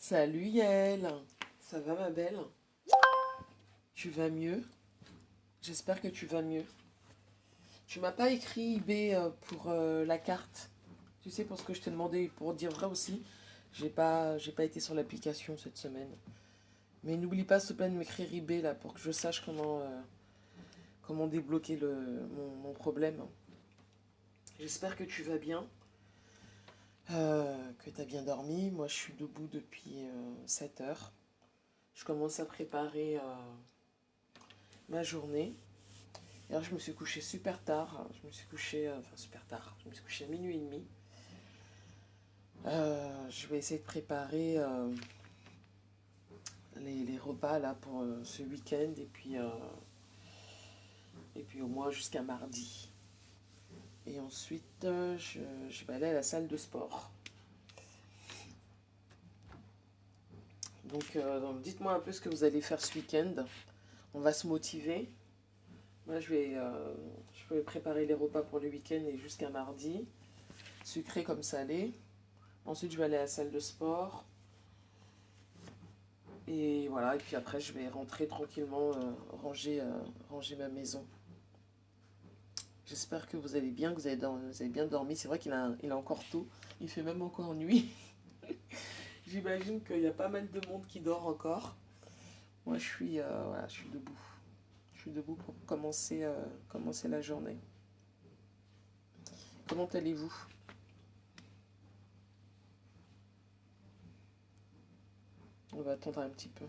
Salut Yael, ça va ma belle? Tu vas mieux? J'espère que tu vas mieux. Tu m'as pas écrit eBay pour la carte. Tu sais, pour ce que je t'ai demandé, pour dire vrai aussi, j'ai pas été sur l'application cette semaine. Mais n'oublie pas, s'il te plaît, de m'écrire eBay là pour que je sache comment débloquer mon problème. J'espère que tu vas bien, que tu as bien dormi. Moi, je suis debout depuis 7 heures. Je commence à préparer ma journée. Hier, je me suis couchée super tard. Je me suis couchée, enfin super tard. Je me suis couchée à minuit et demi. Je vais essayer de préparer les repas là pour ce week-end et puis au moins jusqu'à mardi. Et ensuite, je vais aller à la salle de sport. Donc, dites-moi un peu ce que vous allez faire ce week-end. On va se motiver. Moi, je vais préparer les repas pour le week-end et jusqu'à mardi, sucré comme salé. Ensuite, je vais aller à la salle de sport. Et voilà, et puis après, je vais rentrer tranquillement, ranger ma maison. J'espère que vous allez bien, que vous avez bien dormi. C'est vrai qu'il est encore tôt, il fait même encore nuit. J'imagine qu'il y a pas mal de monde qui dort encore. Moi, voilà, je suis debout. Je suis debout pour commencer la journée. Comment allez-vous? On va attendre un petit peu.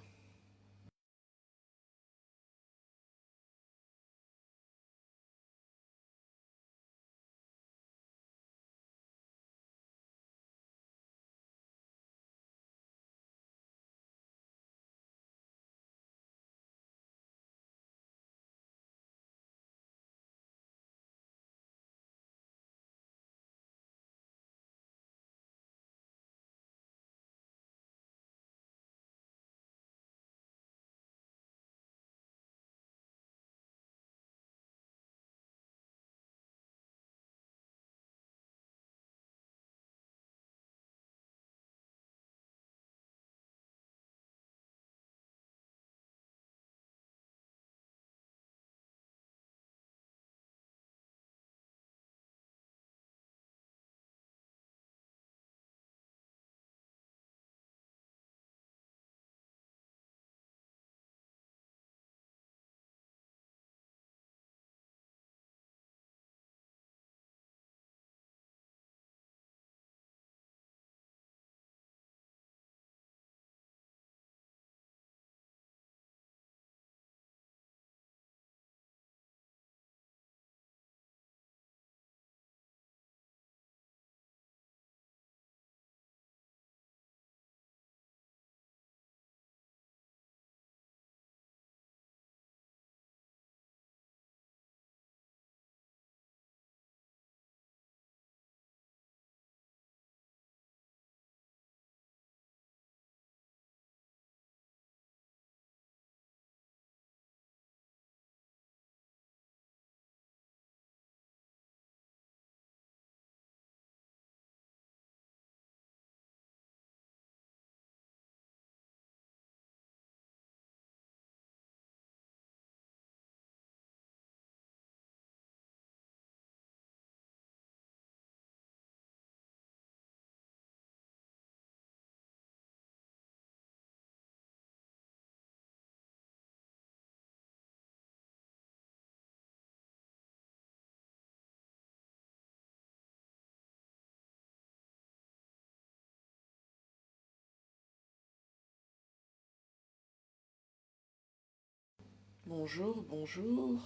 Bonjour, bonjour.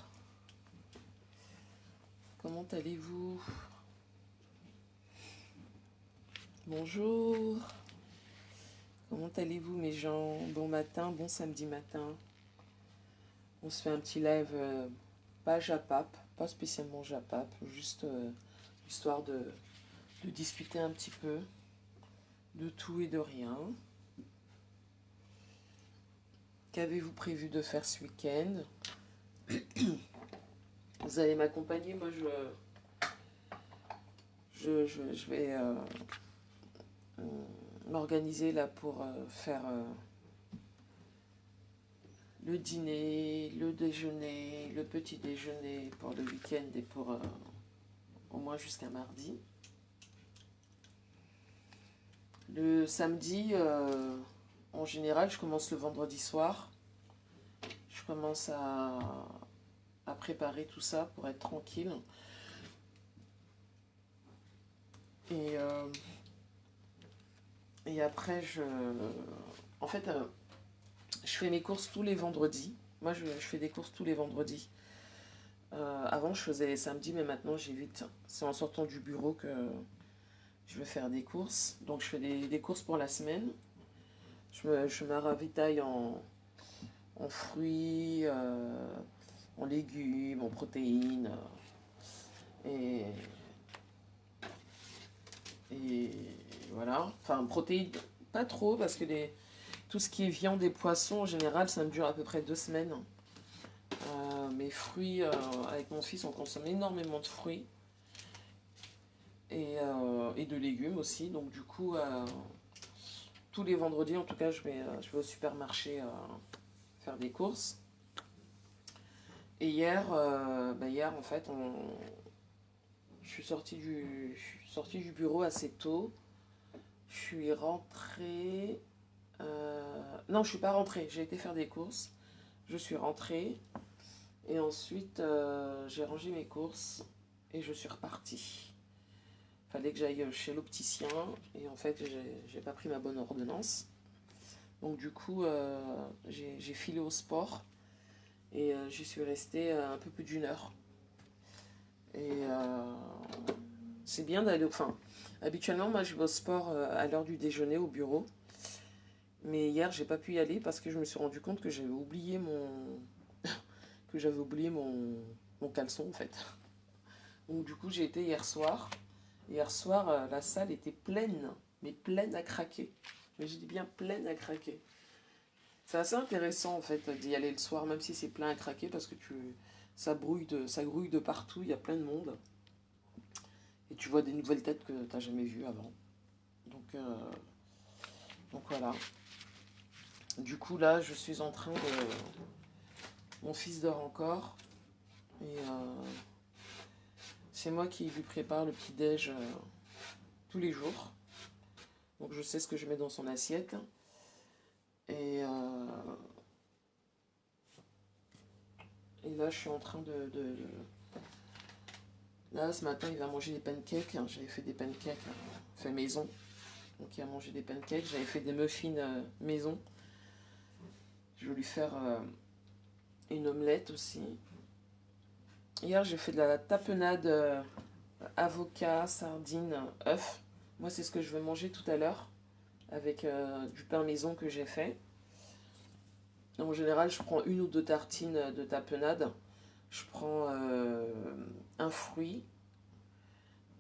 Comment allez-vous? Bonjour. Comment allez-vous mes gens? Bon matin, bon samedi matin. On se fait un petit live, pas japap, pas spécialement japap, juste histoire de discuter un petit peu de tout et de rien. Qu'avez-vous prévu de faire ce week-end? Vous allez m'accompagner? Moi, je vais m'organiser là pour faire le dîner, le déjeuner, le petit déjeuner pour le week-end et pour au moins jusqu'à mardi. Le samedi, en général, je commence le vendredi soir. Je commence à préparer tout ça pour être tranquille. Et, euh, et après, en fait, je fais mes courses tous les vendredis. Moi, je fais des courses tous les vendredis. Avant, je faisais les samedis, mais maintenant, j'évite. C'est en sortant du bureau que je vais faire des courses. Donc, je fais des courses pour la semaine. Je me ravitaille en fruits, en légumes, en protéines. Et, et voilà. Enfin, protéines, pas trop, parce que tout ce qui est viande et poisson, en général, ça me dure à peu près 2 semaines. Mes fruits, avec mon fils, on consomme énormément de fruits. Et de légumes aussi. Donc du coup, tous les vendredis, en tout cas, je vais au supermarché faire des courses. Et hier, en fait, je suis sortie du bureau assez tôt. Je suis rentrée. Non, je suis pas rentrée. J'ai été faire des courses. Je suis rentrée. Et ensuite, j'ai rangé mes courses et je suis repartie. Fallait que j'aille chez l'opticien et en fait j'ai pas pris ma bonne ordonnance. Donc du coup j'ai filé au sport et j'y suis restée un peu plus d'1 heure. Et c'est bien d'aller... Enfin, habituellement moi je vais au sport à l'heure du déjeuner au bureau. Mais hier j'ai pas pu y aller parce que je me suis rendu compte que j'avais oublié mon caleçon en fait. Donc du coup j'ai été hier soir. Hier soir, la salle était pleine, mais pleine à craquer. Mais je dis bien pleine à craquer. C'est assez intéressant en fait d'y aller le soir, même si c'est plein à craquer, parce que ça grouille de partout, il y a plein de monde. Et tu vois des nouvelles têtes que tu n'as jamais vues avant. Donc voilà. Du coup là, je suis en train de... Mon fils dort encore. Et c'est moi qui lui prépare le petit-déj tous les jours. Donc je sais ce que je mets dans son assiette. Et là, je suis en train Là, ce matin, il va manger des pancakes. J'avais fait des pancakes fait maison. Donc il a mangé des pancakes. J'avais fait des muffins maison. Je vais lui faire une omelette aussi. Hier, j'ai fait de la tapenade avocat, sardines, œufs. Moi, c'est ce que je vais manger tout à l'heure avec du pain maison que j'ai fait. En général, je prends 1 ou 2 tartines de tapenade. Je prends un fruit,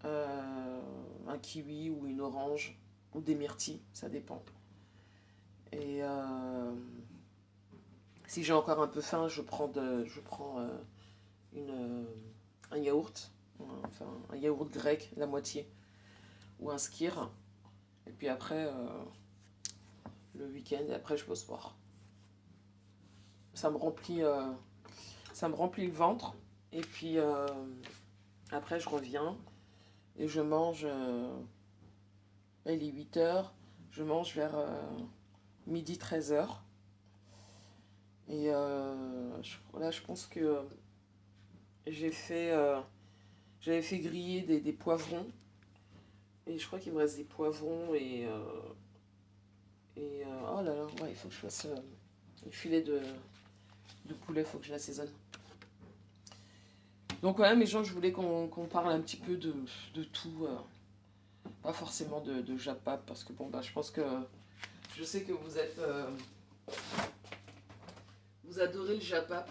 un kiwi ou une orange, ou des myrtilles, ça dépend. Et si j'ai encore un peu faim, je prends un yaourt, enfin un yaourt grec, la moitié, ou un skyr. Et puis après, le week-end, et après je vais au sport. Ça me remplit le ventre. Et puis après, je reviens et je mange. Il est 8 h. Je mange vers midi 13 h. Et là, je pense que j'avais fait griller des poivrons. Et je crois qu'il me reste des poivrons oh là là, ouais, il faut que je fasse le filet de poulet, il faut que je l'assaisonne. Donc voilà, mes gens, je voulais qu'on parle un petit peu de tout. Pas forcément de Japap, parce que bon, bah, je pense que je sais que vous adorez le Japap.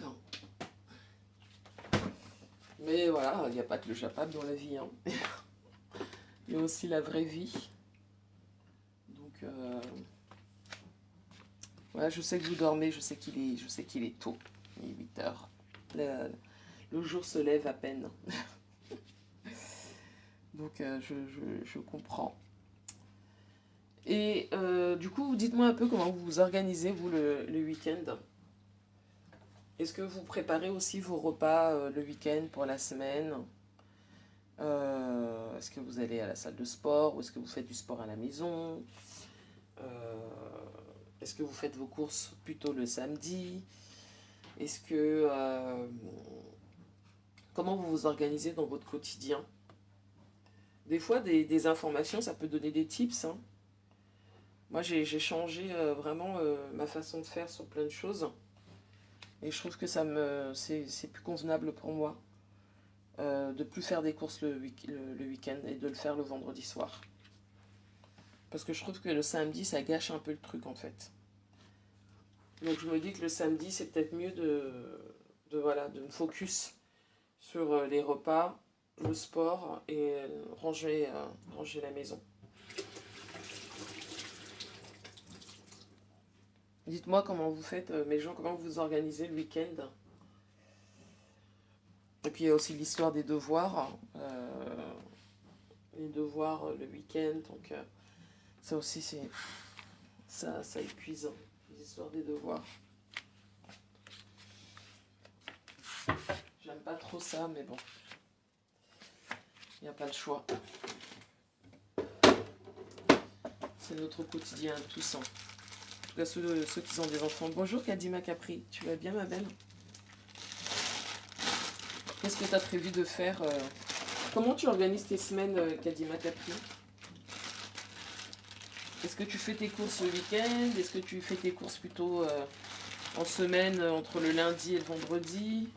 Mais voilà, il n'y a pas que le Japap dans la vie. Hein. Il y a aussi la vraie vie. Donc voilà, je sais que vous dormez, je sais qu'il est tôt. Il est 8 h. Le jour se lève à peine. Donc je comprends. Et du coup, dites-moi un peu comment vous vous organisez, vous, le week-end. Est-ce que vous préparez aussi vos repas le week-end pour la semaine? Est-ce que vous allez à la salle de sport ou est-ce que vous faites du sport à la maison? Est-ce que vous faites vos courses plutôt le samedi? Est-ce que... comment vous vous organisez dans votre quotidien? Des fois, des informations, ça peut donner des tips, hein. Moi, j'ai changé vraiment ma façon de faire sur plein de choses. Et je trouve que c'est plus convenable pour moi de plus faire des courses le week-end et de le faire le vendredi soir. Parce que je trouve que le samedi, ça gâche un peu le truc en fait. Donc je me dis que le samedi, c'est peut-être mieux voilà, de me focus sur les repas, le sport et ranger la maison. Dites-moi comment vous faites, mes gens, comment vous organisez le week-end. Et puis il y a aussi l'histoire des devoirs. Les devoirs le week-end, donc ça aussi ça épuise, hein, les histoires des devoirs. J'aime pas trop ça, mais bon, il n'y a pas le choix. C'est notre quotidien tous. En tout cas, ceux qui ont des enfants. Bonjour Kadima Capri, tu vas bien ma belle? Qu'est-ce que tu as prévu de faire Comment tu organises tes semaines, Kadima Capri? Est-ce que tu fais tes courses le week-end? Est-ce que tu fais tes courses plutôt en semaine, entre le lundi et le vendredi?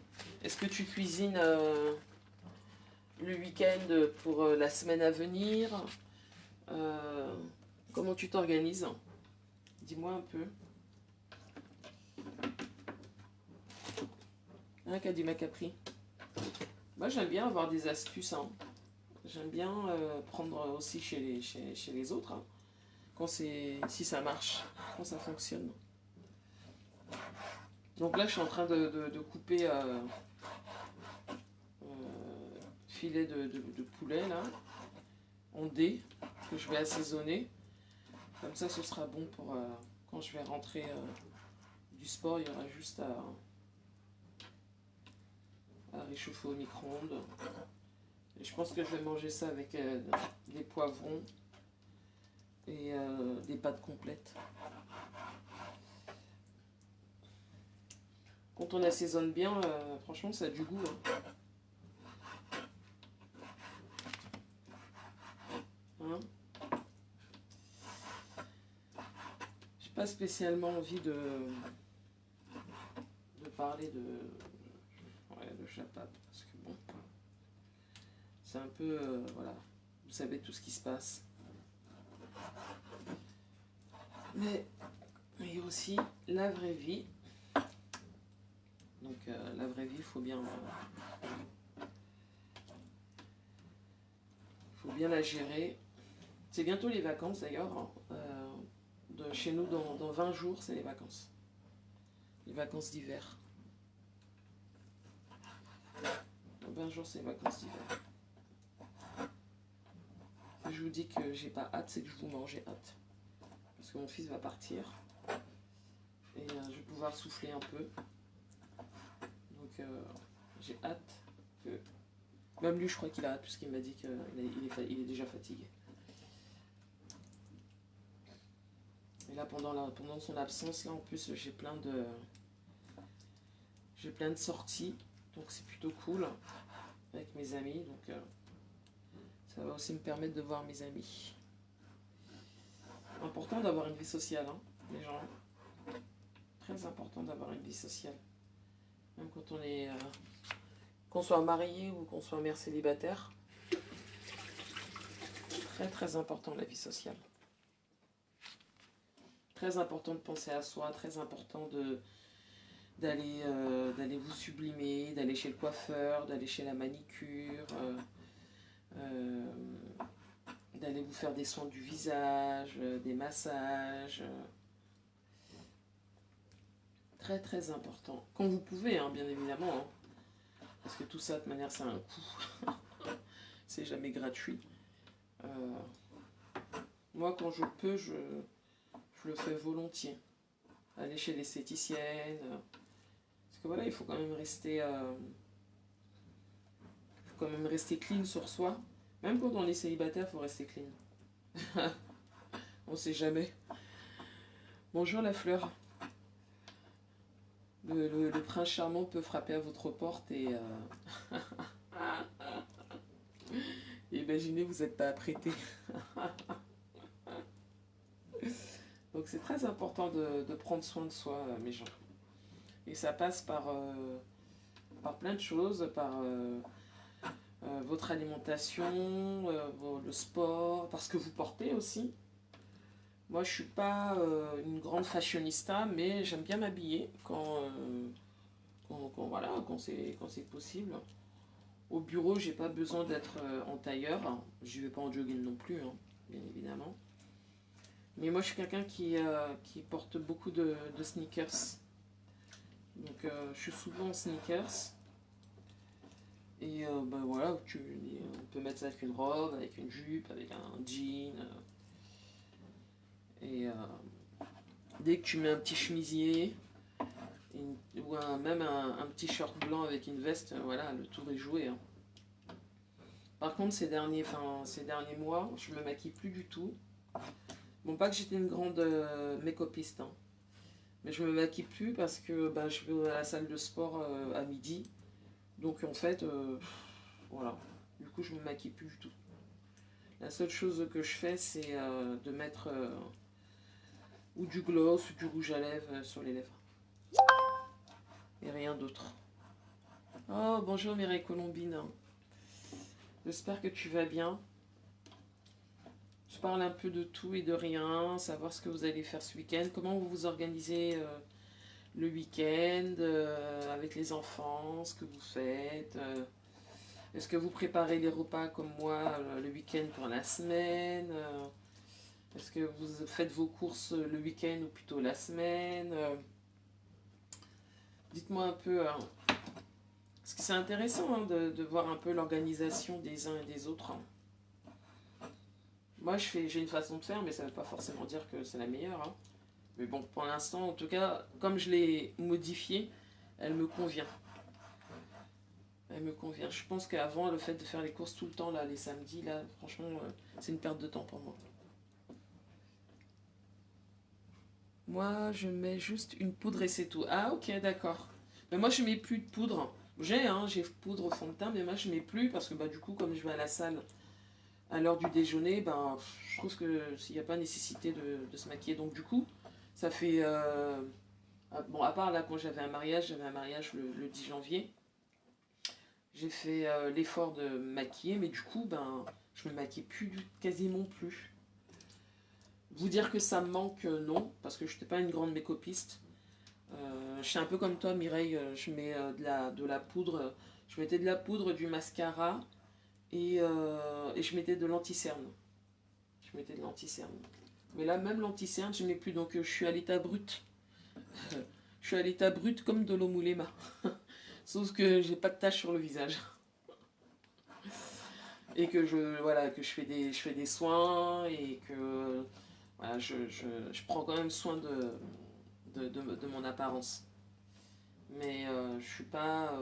Est-ce que tu cuisines le week-end pour la semaine à venir? Comment tu t'organises? Dis-moi un peu. Hein, Kadima Capri? Moi, j'aime bien avoir des astuces, hein. J'aime bien prendre aussi chez les autres, hein, si ça marche, quand ça fonctionne. Donc là, je suis en train de couper filet de poulet là, en dés, que je vais assaisonner. Comme ça, ce sera bon pour quand je vais rentrer du sport. Il y aura juste à réchauffer au micro-ondes. Et je pense que je vais manger ça avec des poivrons et des pâtes complètes. Quand on assaisonne bien, franchement, ça a du goût, hein. Hein, j'ai pas spécialement envie de parler de chapat, parce que bon, c'est un peu, voilà, vous savez tout ce qui se passe. Mais il y a aussi la vraie vie. Donc la vraie vie, il faut bien la gérer. C'est bientôt les vacances d'ailleurs, hein. Chez nous, dans 20 jours, c'est les vacances. Les vacances d'hiver. Dans 20 jours, c'est les vacances d'hiver. Si je vous dis que j'ai pas hâte, c'est que je vous mange, j'ai hâte. Parce que mon fils va partir. Et je vais pouvoir souffler un peu. Donc j'ai hâte que... Même lui, je crois qu'il a hâte, puisqu'il m'a dit qu'il est déjà fatigué. Et là, pendant son absence, là, en plus, j'ai plein de sorties. Donc c'est plutôt cool avec mes amis. Donc ça va aussi me permettre de voir mes amis. Important d'avoir une vie sociale, hein, les gens. Très important d'avoir une vie sociale. Même quand on est... qu'on soit marié ou qu'on soit mère célibataire. Très très important la vie sociale. Très important de penser à soi, très important d'aller vous sublimer, d'aller chez le coiffeur, d'aller chez la manicure, d'aller vous faire des soins du visage, des massages. Très très important. Quand vous pouvez, hein, bien évidemment. Hein, parce que tout ça, de toute manière, ça a un coût. C'est jamais gratuit. Moi, quand je peux, je le fais volontiers. Aller chez l'esthéticienne. Parce que voilà, il faut quand même rester clean sur soi. Même quand on est célibataire, il faut rester clean. On sait jamais. Bonjour la fleur. Le prince charmant peut frapper à votre porte et imaginez, vous n'êtes pas apprêté. Donc c'est très important de prendre soin de soi, mes gens. Et ça passe par plein de choses, par votre alimentation, le sport, parce que vous portez aussi. Moi, je suis pas une grande fashionista, mais j'aime bien m'habiller quand c'est possible. Au bureau, j'ai pas besoin d'être en tailleur. Je vais pas en jogging non plus, hein, bien évidemment. Mais moi, je suis quelqu'un qui porte beaucoup de sneakers. Donc, je suis souvent en sneakers. Et ben voilà, on peut mettre ça avec une robe, avec une jupe, avec un jean. Et dès que tu mets un petit chemisier, ou même un petit short blanc avec une veste, voilà, le tour est joué. Hein. Par contre, ces derniers mois, je me maquille plus du tout. Bon, pas que j'étais une grande make-upiste, hein, mais je me maquille plus parce que je vais à la salle de sport à midi. Donc en fait, voilà. Du coup, je me maquille plus du tout. La seule chose que je fais, c'est de mettre ou du gloss ou du rouge à lèvres sur les lèvres. Et rien d'autre. Oh, bonjour Mireille Colombine. J'espère que tu vas bien. Je parle un peu de tout et de rien, savoir ce que vous allez faire ce week-end, comment vous vous organisez le week-end avec les enfants, ce que vous faites. Est-ce que vous préparez les repas comme moi le week-end pour la semaine est-ce que vous faites vos courses le week-end ou plutôt la semaine dites-moi un peu. Parce que c'est intéressant hein, de voir un peu l'organisation des uns et des autres. Hein. Moi, j'ai une façon de faire, mais ça ne veut pas forcément dire que c'est la meilleure. Hein. Mais bon, pour l'instant, en tout cas, comme je l'ai modifiée, elle me convient. Elle me convient. Je pense qu'avant, le fait de faire les courses tout le temps, là, les samedis, là, franchement, c'est une perte de temps pour moi. Moi, je mets juste une poudre et c'est tout. Ah, ok, d'accord. Mais moi, je mets plus de poudre. J'ai poudre au fond de teint, mais moi, je mets plus parce que du coup, comme je vais à la salle à l'heure du déjeuner, je trouve qu'il n'y a pas nécessité de se maquiller. Donc, du coup, ça fait. Bon, à part là, quand j'avais un mariage le 10 janvier. J'ai fait l'effort de me maquiller, mais du coup, je me maquille quasiment plus. Vous dire que ça me manque, non, parce que je n'étais pas une grande make-upiste. Je suis un peu comme toi, Mireille, je mets de la poudre. Je mettais de la poudre, du mascara et je mettais de l'anti-cerne. Mais là, même l'anti-cerne, je ne mets plus, donc je suis à l'état brut. Je suis à l'état brut comme de l'eau moulée. Sauf que j'ai pas de taches sur le visage. Et que je fais des soins et que voilà, je prends quand même soin de mon apparence. Mais je suis pas.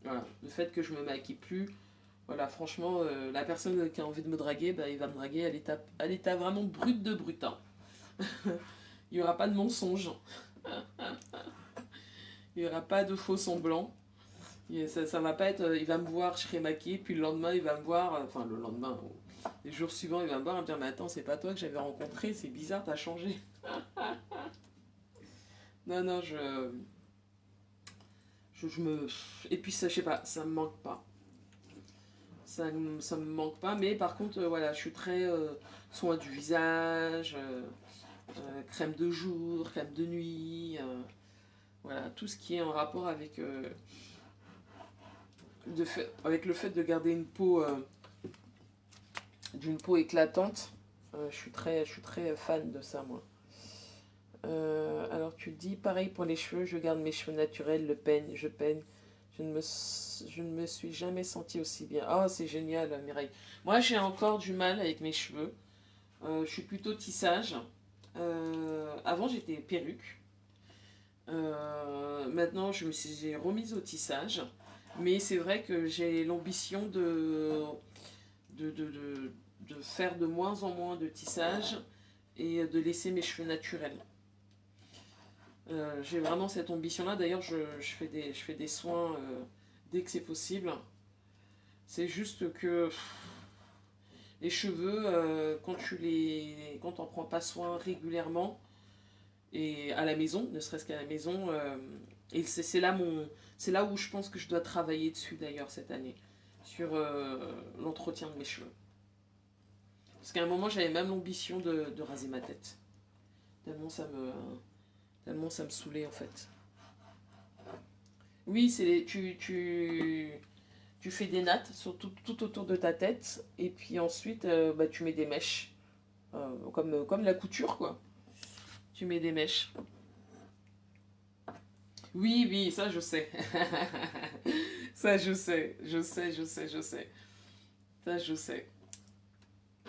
Voilà, le fait que je me maquille plus, voilà, franchement, la personne qui a envie de me draguer, il va me draguer à l'état vraiment brut de brut. Hein. Il n'y aura pas de mensonge. Il n'y aura pas de faux semblants. Ça va pas être. Il va me voir, je serai maquillée, puis le lendemain, il va me voir. Enfin, le lendemain, les jours suivants, il va me voir et me dire: mais attends, c'est pas toi que j'avais rencontré, c'est bizarre, t'as changé. Non, non, je me. Et puis, ça, je sais pas, ça me manque pas. Ça me manque pas, mais par contre, voilà, je suis très soin du visage, crème de jour, crème de nuit, voilà, tout ce qui est en rapport avec avec le fait de garder d'une peau éclatante, je suis très fan de ça, moi. Alors tu dis, pareil pour les cheveux, je garde mes cheveux naturels, je peigne. Je ne me suis jamais sentie aussi bien. Oh, c'est génial, Mireille. Moi, j'ai encore du mal avec mes cheveux. Je suis plutôt tissage. Avant, j'étais perruque. Maintenant, j'ai remise au tissage. Mais c'est vrai que j'ai l'ambition de, de, de, de faire de moins en moins de tissage et de laisser mes cheveux naturels. J'ai vraiment cette ambition-là. D'ailleurs, je fais des soins dès que c'est possible. C'est juste que les cheveux, quand on prend pas soin régulièrement et à la maison, ne serait-ce qu'à la maison, et c'est là où je pense que je dois travailler dessus d'ailleurs cette année, sur l'entretien de mes cheveux. Parce qu'à un moment, j'avais même l'ambition de raser ma tête. Tellement ça me saoulait en fait. Oui, tu fais des nattes tout autour de ta tête et puis ensuite tu mets des mèches. Comme la couture quoi. Tu mets des mèches. Oui, oui, ça je sais. Ça je sais. Ça je sais.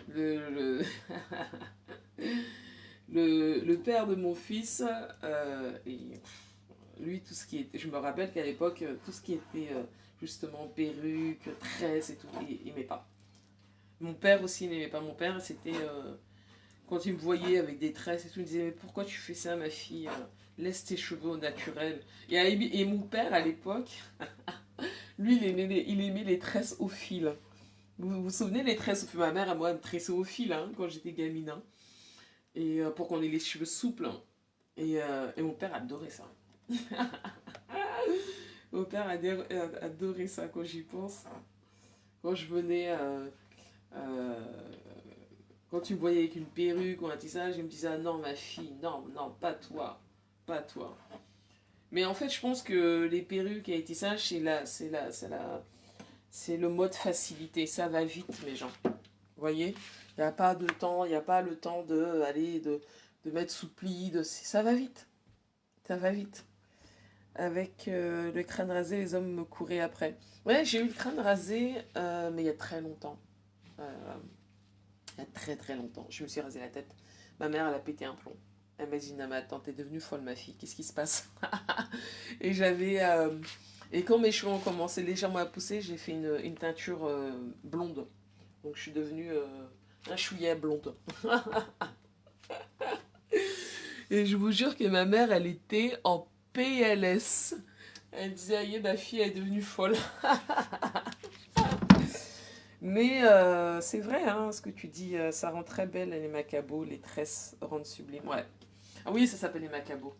Le, le père de mon fils, lui, tout ce qui était. Je me rappelle qu'à l'époque, tout ce qui était justement perruque, tresse et tout, il n'aimait pas. Mon père aussi n'aimait pas. Mon père, c'était. Quand il me voyait avec des tresses et tout, il me disait: mais pourquoi tu fais ça, ma fille? Laisse tes cheveux au naturel. Et mon père, à l'époque, lui, il aimait les tresses au fil. Vous vous souvenez les tresses au fil? Ma mère, à moi, elle me tressait au fil quand j'étais gamine. Et pour qu'on ait les cheveux souples. Et mon père adorait ça. Mon père adorait ça quand j'y pense. Quand je venais, euh, quand tu me voyais avec une perruque ou un tissage, il me disait: ah non, ma fille, non, non, pas toi, pas toi. Mais en fait, je pense que les perruques et les tissages, c'est le mode facilité. Ça va vite, mes gens. Vous voyez? Il n'y a pas de temps, il n'y a pas le temps de mettre sous pli, ça va vite. Ça va vite. Avec le crâne rasé, les hommes me couraient après. Ouais, j'ai eu le crâne rasé, mais il y a très longtemps. Il y a très très longtemps. Je me suis rasé la tête. Ma mère, elle a pété un plomb. Elle m'a dit: non, mais attends, t'es devenue folle, ma fille. Qu'est-ce qui se passe? Et j'avais. Et quand mes cheveux ont commencé légèrement à pousser, j'ai fait une teinture blonde. Donc je suis devenue un chouïa blonde. Et je vous jure que ma mère, elle était en PLS. Elle disait: aïe, ma fille, elle est devenue folle. Mais c'est vrai, hein, ce que tu dis, ça rend très belle les macabos, les tresses rendent sublimes. Ouais. Ah oui, ça s'appelle les macabos.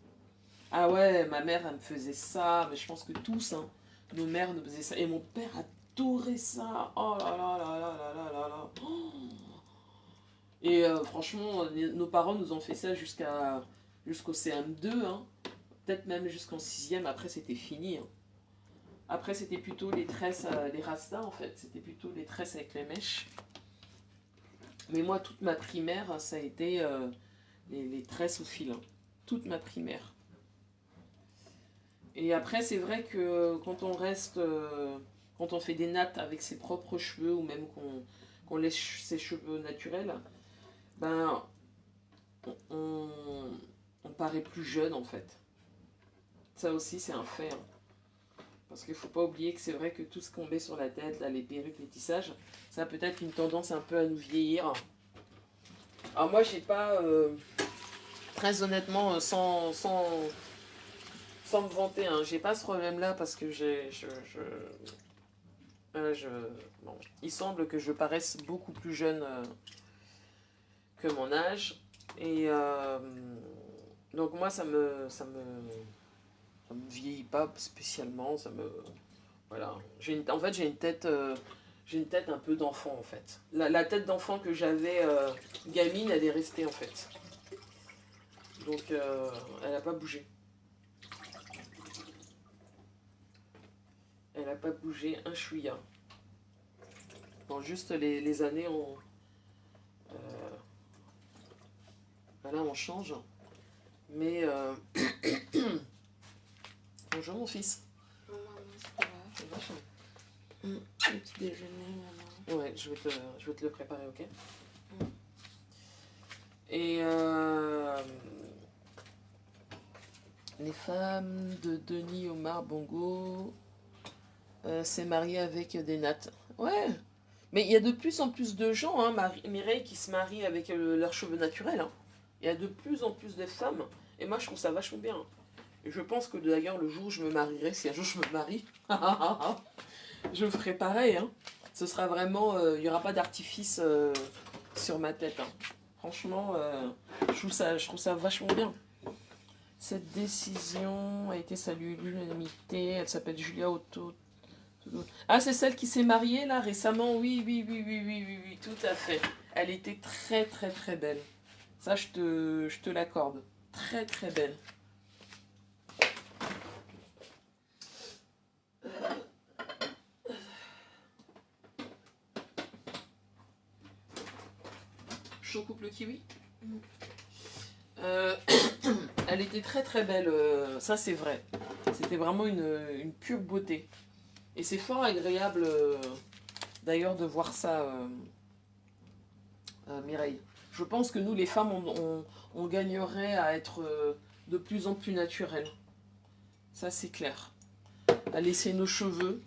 Ah ouais, ma mère, elle me faisait ça, mais je pense que tous, hein, nos mères nous faisaient ça. Et mon père adorait ça. Oh là là là là là là là là. Oh. Et franchement, nos parents nous ont fait ça jusqu'au CM2, hein. Peut-être même jusqu'en 6e, après c'était fini. Hein. Après c'était plutôt les tresses, les rastas en fait, c'était plutôt les tresses avec les mèches. Mais moi, toute ma primaire, ça a été les tresses au fil. Hein. Toute ma primaire. Et après, c'est vrai que quand on reste, quand on fait des nattes avec ses propres cheveux ou même qu'on laisse ses cheveux naturels, ben, on, on paraît plus jeune en fait. Ça aussi, c'est un fait. Hein. Parce qu'il ne faut pas oublier que c'est vrai que tout ce qu'on met sur la tête, là, les perruques, les tissages, ça a peut-être une tendance un peu à nous vieillir. Alors moi, j'ai pas, très honnêtement, sans me vanter, hein, j'ai pas ce problème-là parce que bon, il semble que je paraisse beaucoup plus jeune que mon âge. Et donc moi, ça me vieillit pas spécialement. Voilà. En fait, j'ai une tête un peu d'enfant en fait. La tête d'enfant que j'avais gamine, elle est restée en fait. Donc elle n'a pas bougé. Elle n'a pas bougé un chouïa. Bon, juste les années ont... Voilà, on change. Mais... Bonjour mon fils. Maman, c'est quoi? Le petit déjeuner, maman. Ouais, je vais te le préparer, ok? Et les femmes de Denis Omar Bongo s'est mariée avec des nattes. Ouais. Mais il y a de plus en plus de gens, hein, Mireille, qui se marient avec leurs cheveux naturels. Hein. Il y a de plus en plus de femmes. Et moi, je trouve ça vachement bien. Et je pense que d'ailleurs, le jour où je me marierai, si un jour je me marie, je ferai pareil. Hein. Ce sera vraiment... Il n'y aura pas d'artifice sur ma tête. Hein. Franchement, je trouve ça vachement bien. Cette décision a été saluée l'unanimité. Elle s'appelle Julia Otto. Ah, c'est celle qui s'est mariée là récemment. Oui, tout à fait. Elle était très très très belle. Ça, je te l'accorde. Très très belle. Je coupe le kiwi. Elle était très très belle. Ça, c'est vrai. C'était vraiment une pure beauté. Et c'est fort agréable d'ailleurs de voir ça, Mireille. Je pense que nous, les femmes, on gagnerait à être de plus en plus naturelles. Ça, c'est clair. À laisser nos cheveux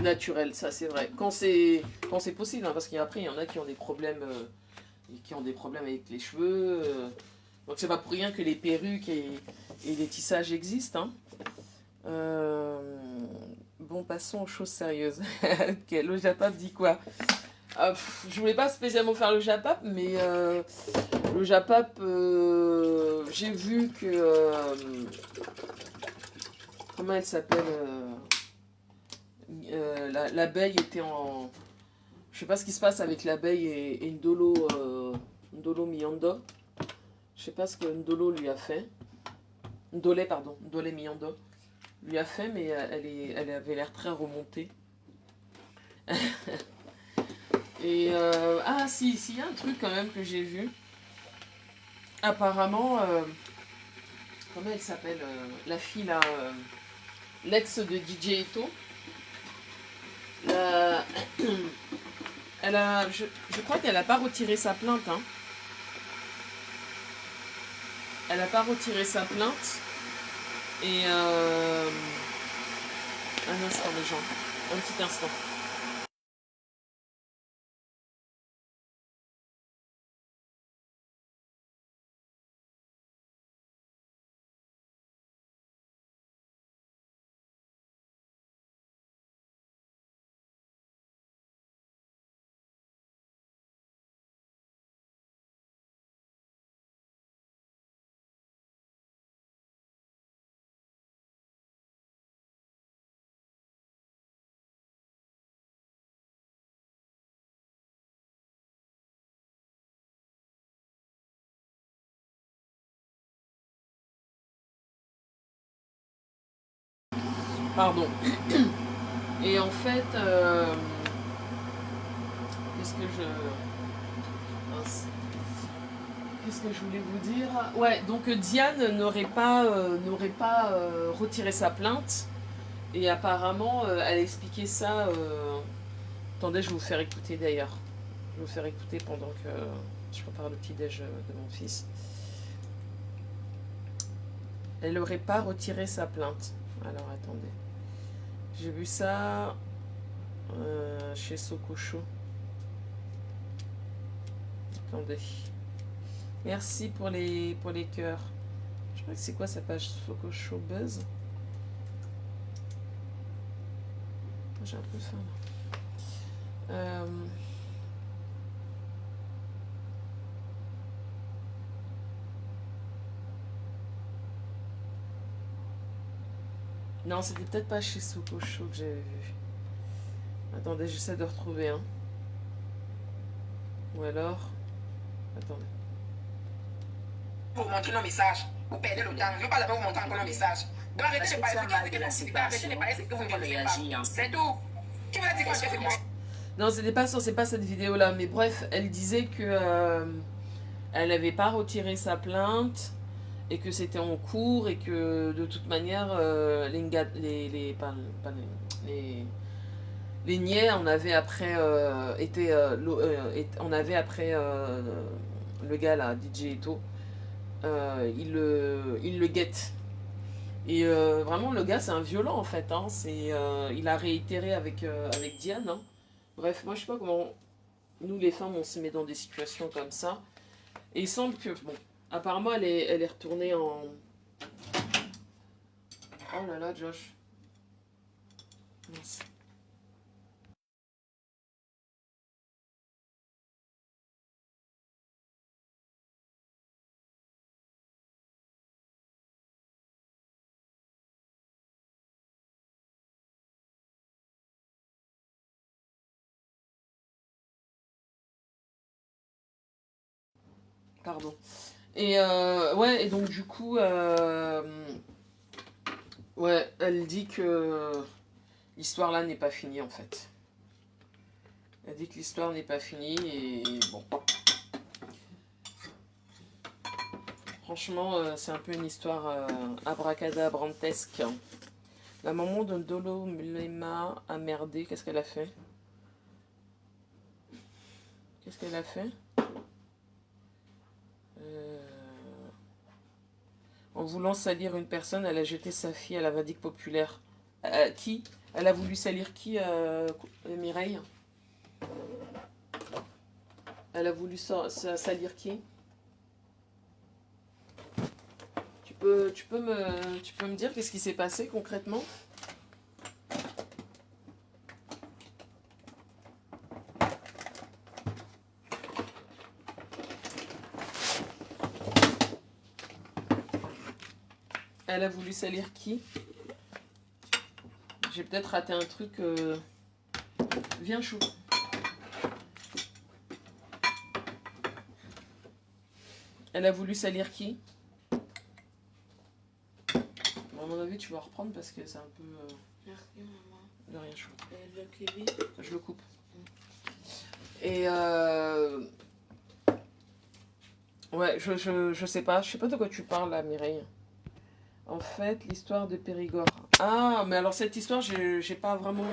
naturels, ça c'est vrai. Quand c'est possible, hein, parce qu'après, il y en a qui ont des problèmes, avec les cheveux. Donc c'est pas pour rien que les perruques et les tissages existent. Hein. Bon, passons aux choses sérieuses. Okay, le Japap dit quoi? Je voulais pas spécialement faire le Japap, mais le Japap, j'ai vu que... comment elle s'appelle l'abeille était en... Je sais pas ce qui se passe avec l'abeille et Ndolo Miyando. Je sais pas ce que Ndolo lui a fait. Ndolé Miyando lui a fait, mais elle avait l'air très remontée. Et ah si, il y a un truc quand même que j'ai vu. Apparemment, comment elle s'appelle la fille là, l'ex de DJ Eto. Elle a, je crois qu'elle n'a pas retiré sa plainte. Hein. Elle n'a pas retiré sa plainte. Et un instant les gens, un petit instant. Pardon. Et en fait, qu'est-ce que je voulais vous dire? Ouais, donc Diane n'aurait pas retiré sa plainte. Et apparemment, elle a expliqué ça. Attendez, je vais vous faire écouter d'ailleurs. Je vais vous faire écouter pendant que je prépare le petit-déj de mon fils. Elle n'aurait pas retiré sa plainte. Alors attendez. J'ai vu ça chez Sokosho. Attendez. Merci pour les cœurs. Je crois que c'est quoi sa page Sokosho Buzz? J'ai un peu faim là. Non, c'était peut-être pas chez Sokosho que j'avais vu. Attendez, j'essaie de retrouver un. Ou alors... Attendez. Pour montrer nos messages, vous perdez le temps. Je parle pas vous montrer encore nos messages. Donc arrêtez de parler ce que vous ne faites pas. C'est tout. Qui vous a dit que je fais moi? Non, c'était pas ça, c'est pas cette vidéo-là. Mais bref, elle disait que elle n'avait pas retiré sa plainte et que c'était en cours et Les niais, on avait après on avait après le gars là, DJ Eto, il le guette. Et vraiment, le gars, c'est un violent en fait. Hein. Il a réitéré avec Diane. Hein. Bref, moi, je sais pas comment nous, les femmes, on se met dans des situations comme ça. Et il semble que, bon, apparemment, elle est retournée en. Oh là là, Josh. Mince. Pardon. Et ouais, et donc du coup, ouais, elle dit que l'histoire là n'est pas finie en fait. Elle dit que l'histoire n'est pas finie et bon. Franchement, c'est un peu une histoire abracadabrantesque. La maman de Dolo Mulema a merdé. Qu'est-ce qu'elle a fait? Qu'est-ce qu'elle a fait? En voulant salir une personne, elle a jeté sa fille à la vindicte populaire. Qui? Elle a voulu salir qui, Mireille? Elle a voulu salir qui? Tu peux me dire qu'est-ce qui s'est passé concrètement? Elle a voulu salir qui? J'ai peut-être raté un truc. Viens, chou. Elle a voulu salir qui? À mon avis, tu vas reprendre parce que c'est un peu. Merci, maman. De rien, chou. Le kiwi. Je le coupe. Et ouais, je sais pas. Je sais pas de quoi tu parles là, Mireille. En fait, l'histoire de Périgord. Ah, mais alors cette histoire, j'ai pas vraiment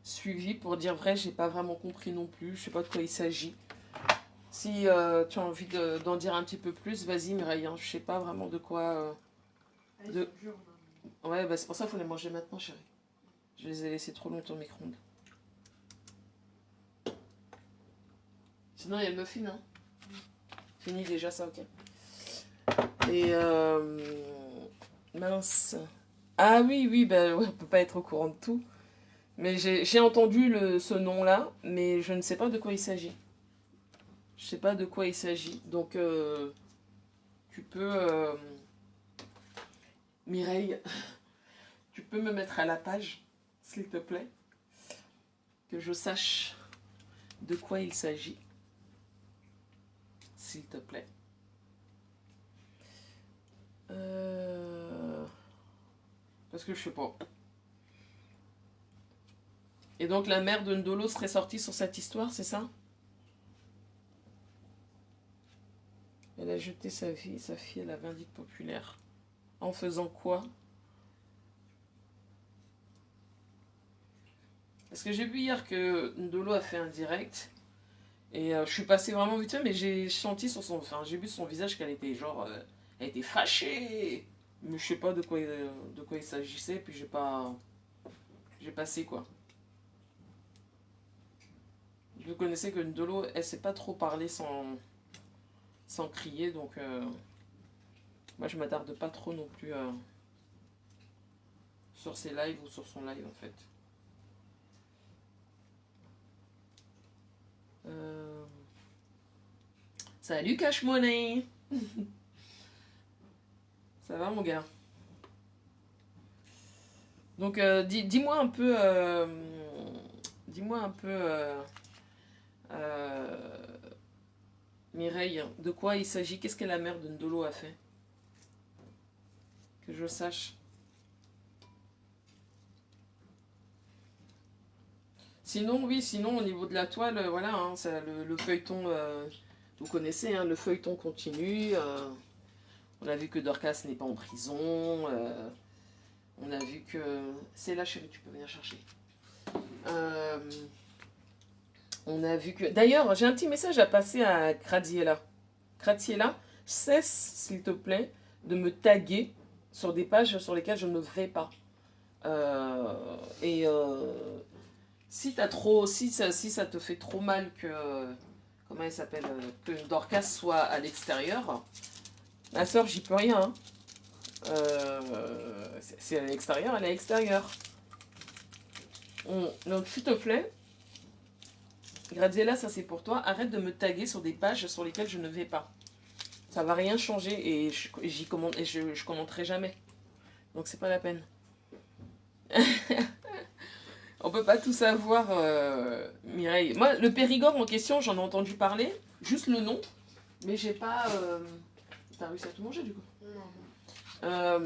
suivi. Pour dire vrai, j'ai pas vraiment compris non plus. Je sais pas de quoi il s'agit. Si tu as envie d'en dire un petit peu plus, vas-y Mireille. Hein. Je sais pas vraiment de quoi. Ouais, bah c'est pour ça qu'il faut les manger maintenant, chérie. Je les ai laissés trop longtemps au micro-ondes. Sinon, il y a le muffin, hein. Fini déjà ça, ok. Et mince. Ah oui, oui, bah ouais, on peut pas être au courant de tout. Mais j'ai entendu ce nom-là, mais je ne sais pas de quoi il s'agit. Je sais pas de quoi il s'agit. Donc, tu peux... Mireille, tu peux me mettre à la page, s'il te plaît, que je sache de quoi il s'agit. S'il te plaît. Parce que je sais pas. Et donc la mère de Ndolo serait sortie sur cette histoire, c'est ça? Elle a jeté sa fille à la vindicte populaire. En faisant quoi? Parce que j'ai vu hier que Ndolo a fait un direct. Et je suis passée vraiment vite fait, mais j'ai senti sur son... Enfin, j'ai vu sur son visage qu'elle était genre... elle était fâchée. Mais je sais pas de quoi il s'agissait, puis j'ai pas... J'ai passé quoi. Je connaissais que Ndolo, elle sait pas trop parler sans crier, donc... moi, je m'attarde pas trop non plus sur ses lives ou sur son live, en fait. Salut Cash Money. Ça va mon gars? Donc dis-moi un peu Mireille, de quoi il s'agit? Qu'est-ce que la mère de Ndolo a fait? Que je sache. Sinon, oui, sinon au niveau de la toile, voilà, hein, le feuilleton, vous connaissez, hein, le feuilleton continue. On a vu que Dorcas n'est pas en prison. On a vu que... C'est là, chérie, tu peux venir chercher. Euh, on a vu que... D'ailleurs, j'ai un petit message à passer à Graziella. Graziella, cesse, s'il te plaît, de me taguer sur des pages sur lesquelles je ne vais pas. Si t'as trop, si ça te fait trop mal que... Comment elle s'appelle, que Dorcas soit à l'extérieur. Ma soeur, j'y peux rien. Hein. Si elle est à l'extérieur, elle est à l'extérieur. Donc, s'il te plaît, Graziella, ça c'est pour toi. Arrête de me taguer sur des pages sur lesquelles je ne vais pas. Ça va rien changer et je commenterai jamais. Donc, c'est pas la peine. On peut pas tout savoir, Mireille. Moi, le Périgord en question, j'en ai entendu parler, juste le nom, mais j'ai pas. T'as réussi à tout manger du coup? Non.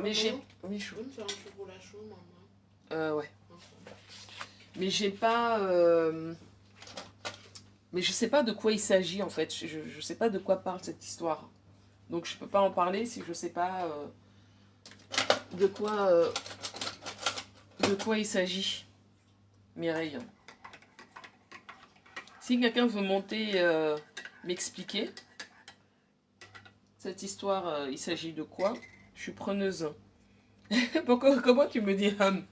Mais j'ai. Oui, Tu chaud. veux me faire un chocolat chaud, maman? Ouais. Mais j'ai pas. Mais je sais pas de quoi il s'agit en fait. Je sais pas de quoi parle cette histoire. Donc je peux pas en parler si je sais pas de quoi il s'agit, Mireille. Si quelqu'un veut monter, m'expliquer cette histoire, il s'agit de quoi, je suis preneuse. Comment tu me dis hum?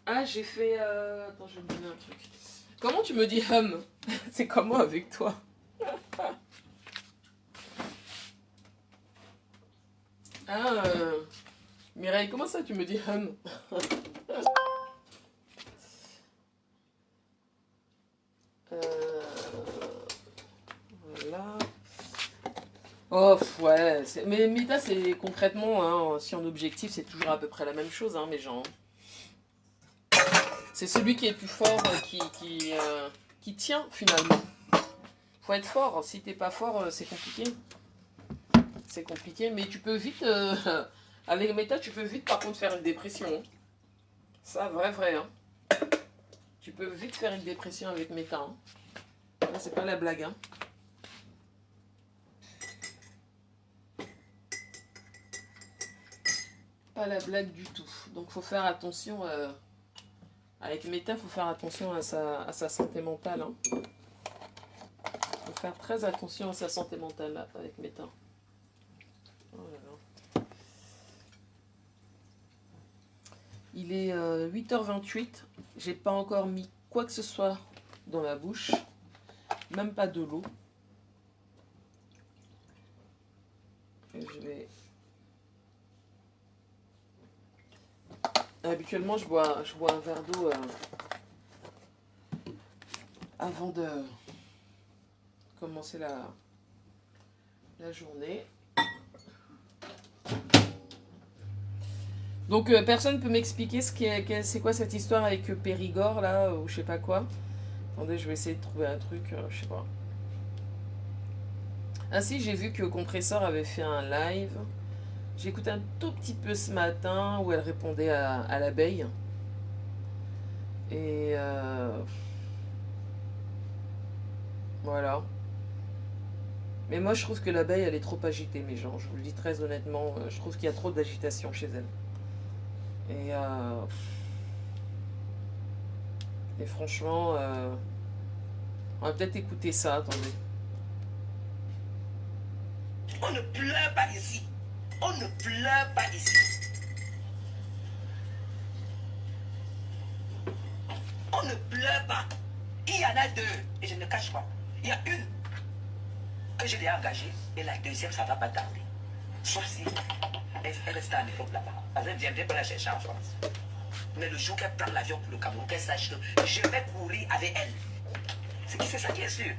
Ah, j'ai fait... Attends, je vais me donner un truc. Comment tu me dis hum? C'est comment avec toi? Ah, Mireille, comment ça tu me dis hum? Voilà. Oh, ouais. Mais Mita, c'est concrètement, hein, si en objectif, c'est toujours à peu près la même chose, hein, mes gens. C'est celui qui est le plus fort qui tient, finalement. Faut être fort. Si t'es pas fort, c'est compliqué. C'est compliqué, mais tu peux vite... avec Meta, tu peux vite, par contre, faire une dépression. Hein. Ça, vrai, hein. Tu peux vite faire une dépression avec Meta. Hein. Là, c'est pas la blague, hein. Pas la blague du tout. Donc, faut faire attention... Avec Meta, faut faire attention à sa santé mentale. Hein. Faut faire très attention à sa santé mentale, là, avec Meta. Oh là là. Il est 8h28. J'ai pas encore mis quoi que ce soit dans ma bouche. Même pas de l'eau. Et je vais... Habituellement, je bois un verre d'eau avant de commencer la journée. Donc personne peut m'expliquer c'est quoi cette histoire avec Périgord là ou je sais pas quoi. Attendez, je vais essayer de trouver un truc, je sais pas. Ah si, j'ai vu que Compresseur avait fait un live. J'ai écouté un tout petit peu ce matin où elle répondait à l'abeille. Et voilà. Mais moi je trouve que l'abeille elle est trop agitée, mes gens. Je vous le dis très honnêtement, je trouve qu'il y a trop d'agitation chez elle. Et franchement, on va peut-être écouter ça, attendez. On ne pleure pas ici. On ne pleure pas ici. On ne pleure pas. Il y en a deux, et je ne cache pas. Il y a une que je l'ai engagée, et la deuxième, ça ne va pas tarder. Sauf si elle reste en Europe là-bas. Elle viendrait pour la chercher en France. Mais le jour qu'elle prend l'avion pour le Cameroun, qu'elle sache que je vais courir avec elle. C'est ça qui est sûr.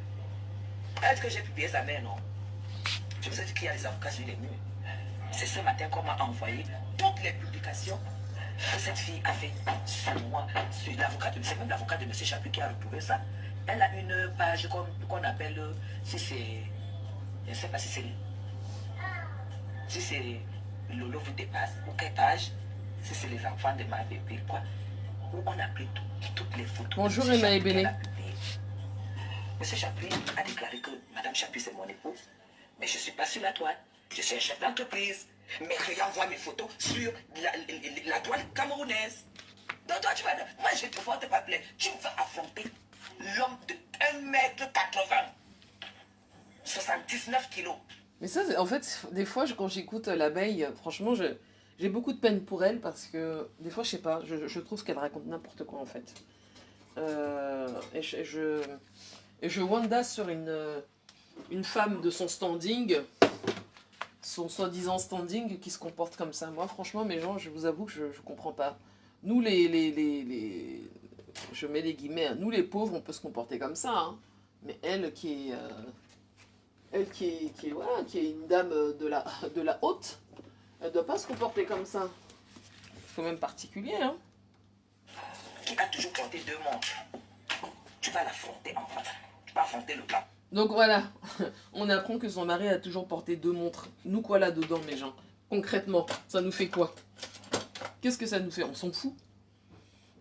Est-ce que j'ai publié sa mère, non? Je vous ai dit qu'il y a des avocats sur les murs. C'est ce matin qu'on m'a envoyé toutes les publications que cette fille a fait sur moi, sur l'avocat. C'est même l'avocat de M. Chapuis qui a retrouvé ça. Elle a une page qu'on appelle, si c'est, je ne sais pas si c'est Lolo vous dépasse, ou quelle page, si c'est les enfants de ma bébé, quoi, où on a pris toutes les photos. Bonjour Emma Ebélé. M. Chapuis a déclaré que Mme Chapuis c'est mon épouse, mais je ne suis pas sur la toile. Je suis un chef d'entreprise. Mais réenvoie mes photos sur la toile camerounaise. Donc toi, tu vas... Moi, je te porte pas plainte. Tu vas affronter l'homme de 1,80 m, 79 kilos. Mais ça, en fait, des fois, quand j'écoute l'abeille, franchement, j'ai beaucoup de peine pour elle parce que des fois, je sais pas, je trouve qu'elle raconte n'importe quoi en fait. Et je wanda sur une femme de son standing, son soi-disant standing, qui se comporte comme ça. Moi, franchement, mes gens, je vous avoue que je comprends pas. Nous, je mets les guillemets, hein, nous les pauvres, on peut se comporter comme ça. Hein. Mais elle qui est... voilà, qui est une dame de la haute, elle doit pas se comporter comme ça. C'est quand même particulier, hein. Qui a toujours porté 2 montres. Tu vas l'affronter en face. Tu vas affronter le plan. Donc voilà, on apprend que son mari a toujours porté 2 montres. Nous quoi là-dedans, mes gens? Concrètement, ça nous fait quoi? Qu'est-ce que ça nous fait? On s'en fout.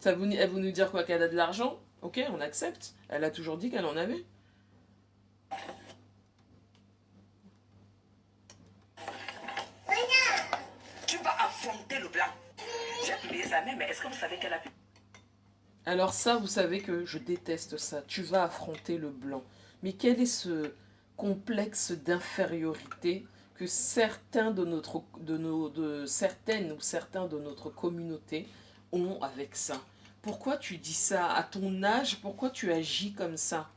Elle veut nous dire quoi? Qu'elle a de l'argent? Ok, on accepte. Elle a toujours dit qu'elle en avait. Tu vas affronter le blanc. J'ai publié sa mère, mais est-ce que vous savez qu'elle a... Alors ça, vous savez que je déteste ça. Tu vas affronter le blanc. Mais quel est ce complexe d'infériorité que certaines ou certains de notre communauté ont avec ça? Pourquoi tu dis ça? À ton âge, pourquoi tu agis comme ça?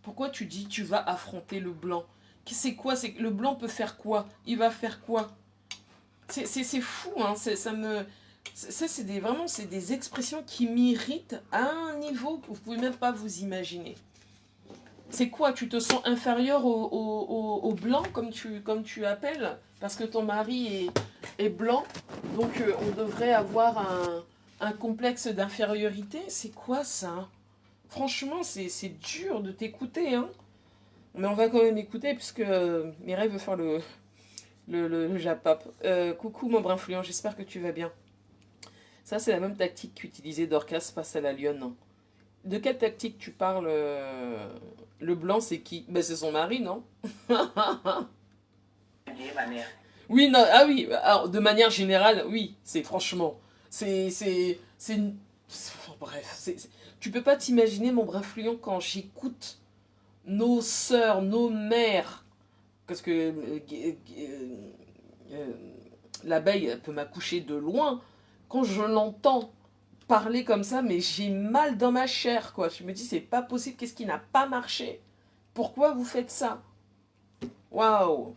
Pourquoi tu dis tu vas affronter le blanc? C'est quoi? Le blanc peut faire quoi? Il va faire quoi? C'est fou, hein? C'est vraiment des expressions qui m'irritent à un niveau que vous pouvez même pas vous imaginer. C'est quoi? Tu te sens inférieur au blanc, comme tu appelles, parce que ton mari est blanc, donc on devrait avoir un complexe d'infériorité? C'est quoi ça? Franchement, c'est dur de t'écouter, hein. Mais on va quand même écouter, puisque Mireille veut faire le Japap. Coucou mon brinfluent, j'espère que tu vas bien. Ça, c'est la même tactique qu'utilisait Dorcas face à la lionne. De quelle tactique tu parles? Le blanc, c'est qui? Ben, c'est son mari, non? Ma mère. Oui, non, ah oui, alors, de manière générale, oui, c'est franchement, bref, tu peux pas t'imaginer, mon brinfluent, quand j'écoute nos sœurs, nos mères, parce que l'abeille, elle peut m'accoucher de loin, quand je l'entends parler comme ça, mais j'ai mal dans ma chair, quoi. Je me dis, c'est pas possible, qu'est-ce qui n'a pas marché? Pourquoi vous faites ça? Waouh!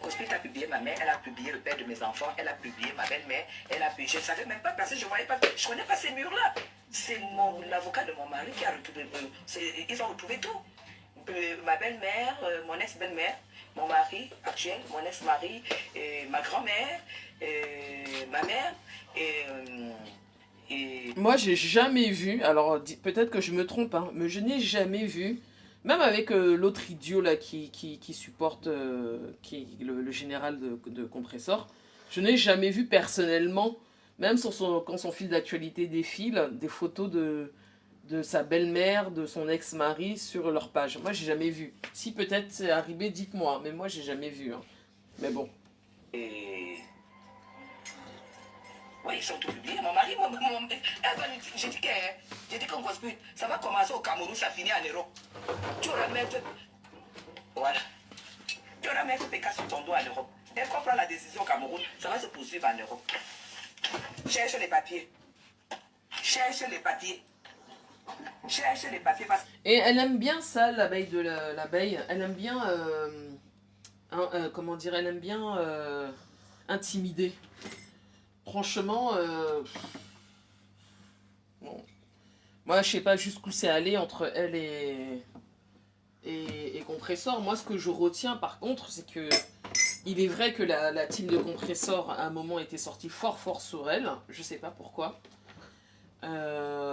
Hospital a publié ma mère, elle a publié le père de mes enfants, elle a publié ma belle-mère, elle a publié... Je ne savais même pas parce que je voyais pas, je connais pas ces murs-là. C'est l'avocat de mon mari qui a retrouvé... ils ont retrouvé tout. Ma belle-mère, mon ex-belle-mère, mon mari actuel, mon ex-mari, ma grand-mère, ma mère, Moi, j'ai jamais vu, alors peut-être que je me trompe, hein, mais je n'ai jamais vu, même avec l'autre idiot là qui supporte, le général de Compressor, je n'ai jamais vu personnellement, même quand son fil d'actualité défile, des photos de sa belle-mère, de son ex-mari sur leur page. Moi, j'ai jamais vu. Si peut-être c'est arrivé, dites-moi, mais moi, j'ai jamais vu. Hein. Mais bon. Oui, ils sont tout publiés. Mon mari, j'ai dit qu'on dispute. Ça va commencer au Cameroun, ça finit en Europe. Tu auras mettre... Voilà. Tu auras mettre tes cas sur ton dos en Europe. Dès qu'on prend la décision au Cameroun, ça va se poursuivre en Europe. Cherche les papiers. Cherche les papiers. Cherche les papiers parce... Et elle aime bien ça, l'abeille de l'abeille. Elle aime bien... comment dire? Elle aime bien intimider. Franchement, bon. Moi, je sais pas jusqu'où c'est allé entre elle et Compressor. Moi, ce que je retiens, par contre, c'est que il est vrai que la team de Compressor, à un moment, était sortie fort sur elle. Je sais pas pourquoi.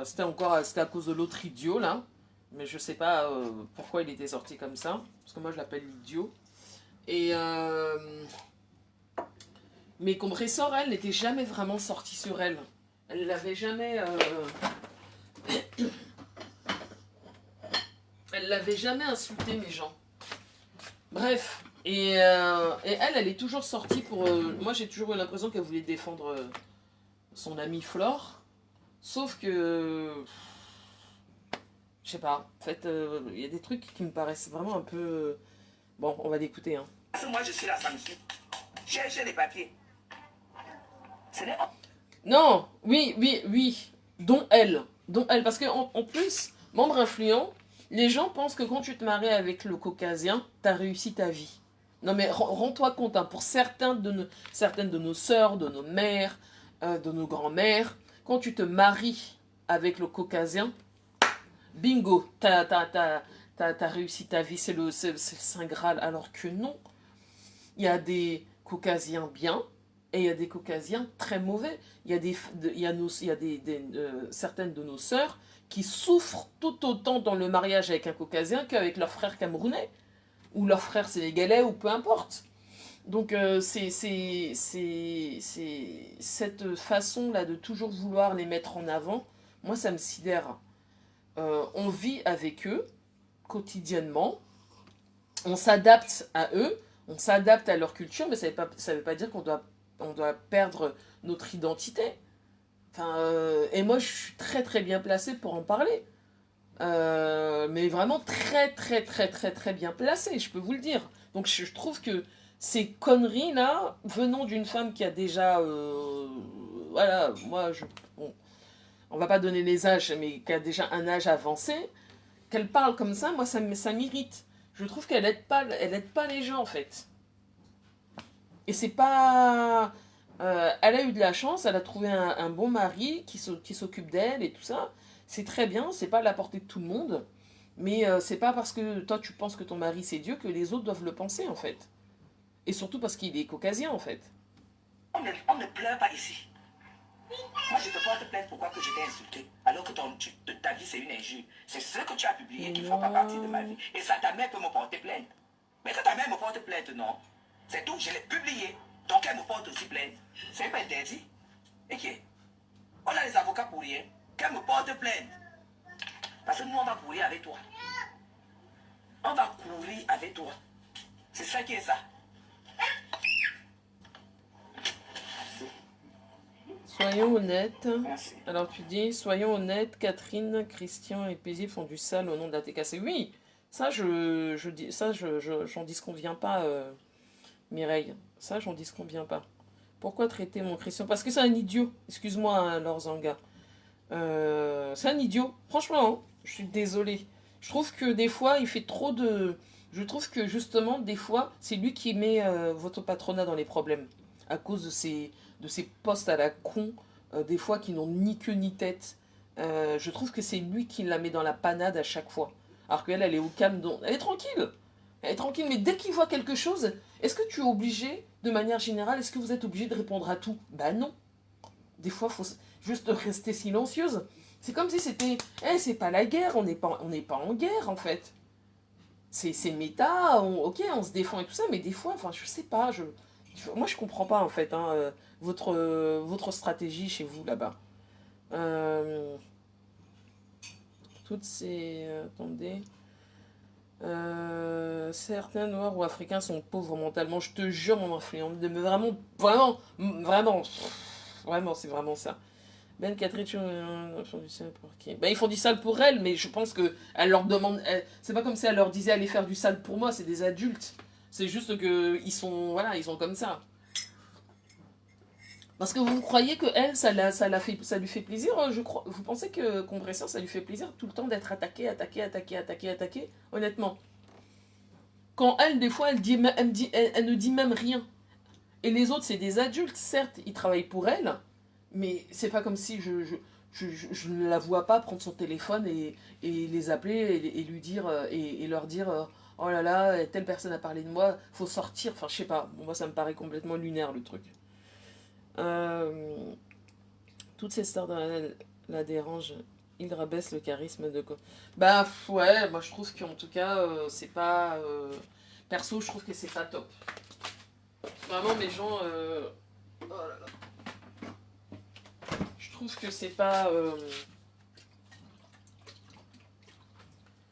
C'était à cause de l'autre idiot, là. Mais je sais pas pourquoi il était sorti comme ça. Parce que moi, je l'appelle l'idiot. Et... mais Compressor, elle, n'était jamais vraiment sortie sur elle. Elle l'avait jamais... Elle l'avait jamais insulté, mes gens. Bref, Et elle est toujours sortie pour... moi, j'ai toujours eu l'impression qu'elle voulait défendre son amie Flore. Sauf que... je sais pas. En fait, il y a des trucs qui me paraissent vraiment un peu... bon, on va l'écouter. Hein. Parce que moi, je suis la sanction. Cherchez les papiers. Ce n'est pas... Non, oui. Dont elle. Parce qu'en plus, membre influent, les gens pensent que quand tu te maries avec le caucasien, t'as réussi ta vie. Non mais rends-toi compte, hein, pour certaines de nos sœurs, de nos mères, de nos grands-mères, quand tu te maries avec le caucasien, bingo, t'as réussi ta vie, c'est le Saint Graal. Alors que non, il y a des caucasiens bien et il y a des caucasiens très mauvais. Il y a certaines de nos sœurs qui souffrent tout autant dans le mariage avec un caucasien qu'avec leur frère camerounais ou leur frère sénégalais ou peu importe. Donc c'est cette façon-là de toujours vouloir les mettre en avant, moi ça me sidère. On vit avec eux quotidiennement, on s'adapte à eux, on s'adapte à leur culture, mais ça veut pas dire qu'on doit perdre notre identité. Enfin, et moi, je suis très très bien placée pour en parler. Mais vraiment très bien placée, je peux vous le dire. Donc je trouve que ces conneries-là, venant d'une femme qui a déjà... voilà, moi, bon, on va pas donner les âges, mais qui a déjà un âge avancé, qu'elle parle comme ça, moi, ça m'irrite. Je trouve qu'elle aide pas les gens, en fait. Et c'est pas... elle a eu de la chance, elle a trouvé un bon mari qui s'occupe d'elle et tout ça. C'est très bien, c'est pas à la portée de tout le monde. Mais c'est pas parce que toi tu penses que ton mari c'est Dieu que les autres doivent le penser, en fait. Et surtout parce qu'il est caucasien, en fait. On ne pleure pas ici. Moi, je te porte plainte pourquoi que je t'ai insulté. Alors que ta vie, c'est une injure. C'est ce que tu as publié qui ne font pas partie de ma vie. Et ça, ta mère peut me porter plainte. Mais que ta mère me porte plainte, non. C'est tout, je l'ai publié. Donc, elle me porte aussi plainte. C'est pas interdit. Et qui est? On a les avocats pour rien. Qu'elle me porte plainte. Parce que nous, on va courir avec toi. On va courir avec toi. C'est ça qui est ça. Soyons honnêtes. Merci. Alors tu dis, soyons honnêtes, Catherine, Christian et Paisible font du sale au nom de la TKC. Oui, ça, j'en disconviens pas, Mireille. Ça, j'en disconviens pas. Pourquoi traiter mon Christian? Parce que c'est un idiot. Excuse-moi, hein, Lorzanga. C'est un idiot. Franchement, hein, je suis désolée. Je trouve que des fois, il fait trop de... Je trouve que justement, des fois, c'est lui qui met votre patronat dans les problèmes. À cause de ces postes à la con, des fois qui n'ont ni queue ni tête. Je trouve que c'est lui qui la met dans la panade à chaque fois. Alors qu'elle, elle est au calme. Elle est tranquille. Elle est tranquille, mais dès qu'il voit quelque chose, est-ce que tu es obligé, de manière générale, est-ce que vous êtes obligé de répondre à tout? Bah non. Des fois, il faut juste rester silencieuse. C'est comme si c'était... c'est pas la guerre, on n'est pas en guerre, en fait. C'est méta, ok, on se défend et tout ça, mais des fois, enfin, je sais pas, moi, je comprends pas, en fait, hein, votre stratégie chez vous, là-bas. Toutes ces... attendez... certains noirs ou africains sont pauvres mentalement, je te jure, mon influent, vraiment, c'est vraiment ça. Ben Catherine, font du sale pour qui? Ben, ils font du sale pour elle, mais je pense que elle leur demande, c'est pas comme si elle leur disait allez faire du sale pour moi, c'est des adultes. C'est juste que ils sont, voilà, ils sont comme ça. Parce que vous croyez que elle, ça lui fait plaisir, vous pensez que Compresseur, ça lui fait plaisir tout le temps d'être attaqué, honnêtement. Quand elle, des fois, elle ne dit même rien. Et les autres, c'est des adultes, certes, ils travaillent pour elle, mais c'est pas comme si je ne la vois pas prendre son téléphone et les appeler et lui dire, et leur dire, oh là là, telle personne a parlé de moi, faut sortir, enfin je sais pas, bon, moi ça me paraît complètement lunaire le truc. Toutes ces stars la dérangent. Il rabaisse le charisme de... Bah ouais, moi je trouve qu'en tout cas, c'est pas... perso, je trouve que c'est pas top. Vraiment, mes gens... oh là là. Je trouve que c'est pas...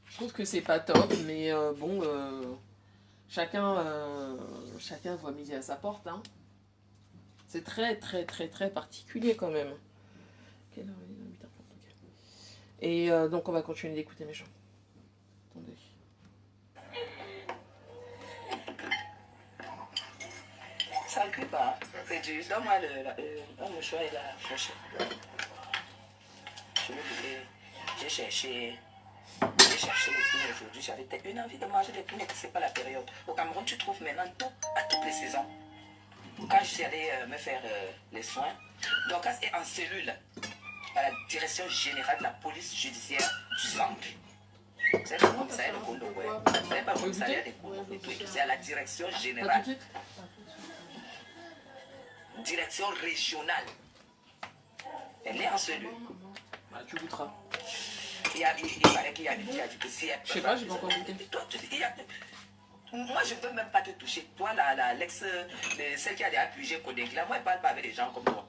je trouve que c'est pas top, mais bon... Chacun voit midi à sa porte. Hein. C'est très, très, très, très particulier quand même. Quelle heure il est? 8h30, ok. Et donc, on va continuer d'écouter mes chants. Attendez. Ça ne cuit pas. C'est du. Donne-moi le mouchoir et la fourchette. J'ai cherché les poulets aujourd'hui. J'avais une envie de manger des poulets, c'est pas la période. Au Cameroun, tu trouves maintenant tout à toutes les saisons. Quand je suis allée me faire les soins, donc est en cellule à la direction générale de la police judiciaire du centre. C'est le commissariat de Kondo, ouais. C'est pas le commissariat de Kondo, c'est à la direction générale. Direction régionale. Elle est en cellule. Bah, tu goûteras. Il paraît qu'il y a des gens qui s'y je sais pas, j'ai pas encore goûté. Moi, je ne veux même pas te toucher. Toi, celle qui a des appuyés codés, là, moi, je ne parle pas avec des gens comme toi.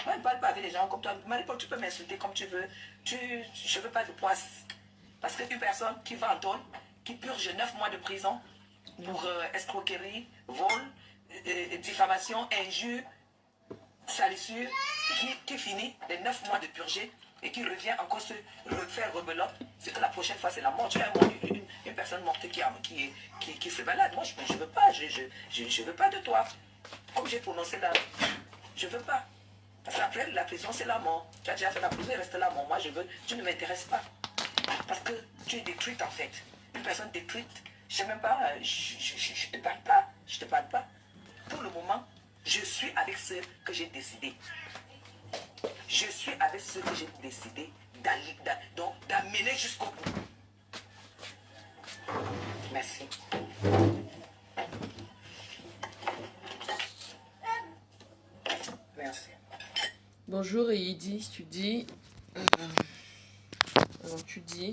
Moi, je ne parle pas avec des gens comme toi. Marie-Paul, tu peux m'insulter comme tu veux. Je ne veux pas de poisse. Parce qu'une personne qui va en tôle, qui purge 9 mois de prison pour escroquerie, vol, diffamation, injure, salissure, qui finit les 9 mois de purger et qui revient encore se refaire rebelote, c'est que la prochaine fois c'est la mort. Tu as une personne morte qui se balade. Moi je ne veux pas, je veux pas de toi. Comme j'ai prononcé là, je veux pas. Parce qu'après la prison c'est la mort. Tu as déjà fait la prison, il reste la mort. Moi tu ne m'intéresses pas. Parce que tu es détruite en fait. Une personne détruite, je sais même pas, je te parle pas. Je te parle pas. Pour le moment, je suis avec ce que j'ai décidé. Je suis avec ce que j'ai décidé d'amener jusqu'au bout. Merci. Merci. Bonjour et Edith, tu dis... alors tu dis...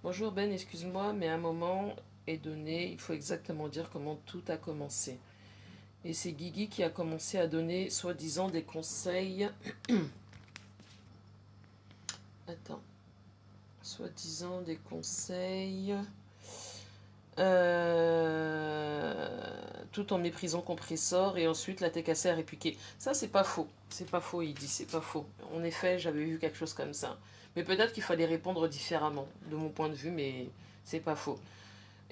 Bonjour Ben, excuse-moi, mais à un moment est donné, il faut exactement dire comment tout a commencé. Et c'est Guigui qui a commencé à donner, soi-disant, des conseils... Attends. Soi-disant des conseils... tout en méprisant Compressor et ensuite la TKC a répliqué. Ça, c'est pas faux. C'est pas faux, il dit, c'est pas faux. En effet, j'avais vu quelque chose comme ça. Mais peut-être qu'il fallait répondre différemment, de mon point de vue, mais c'est pas faux.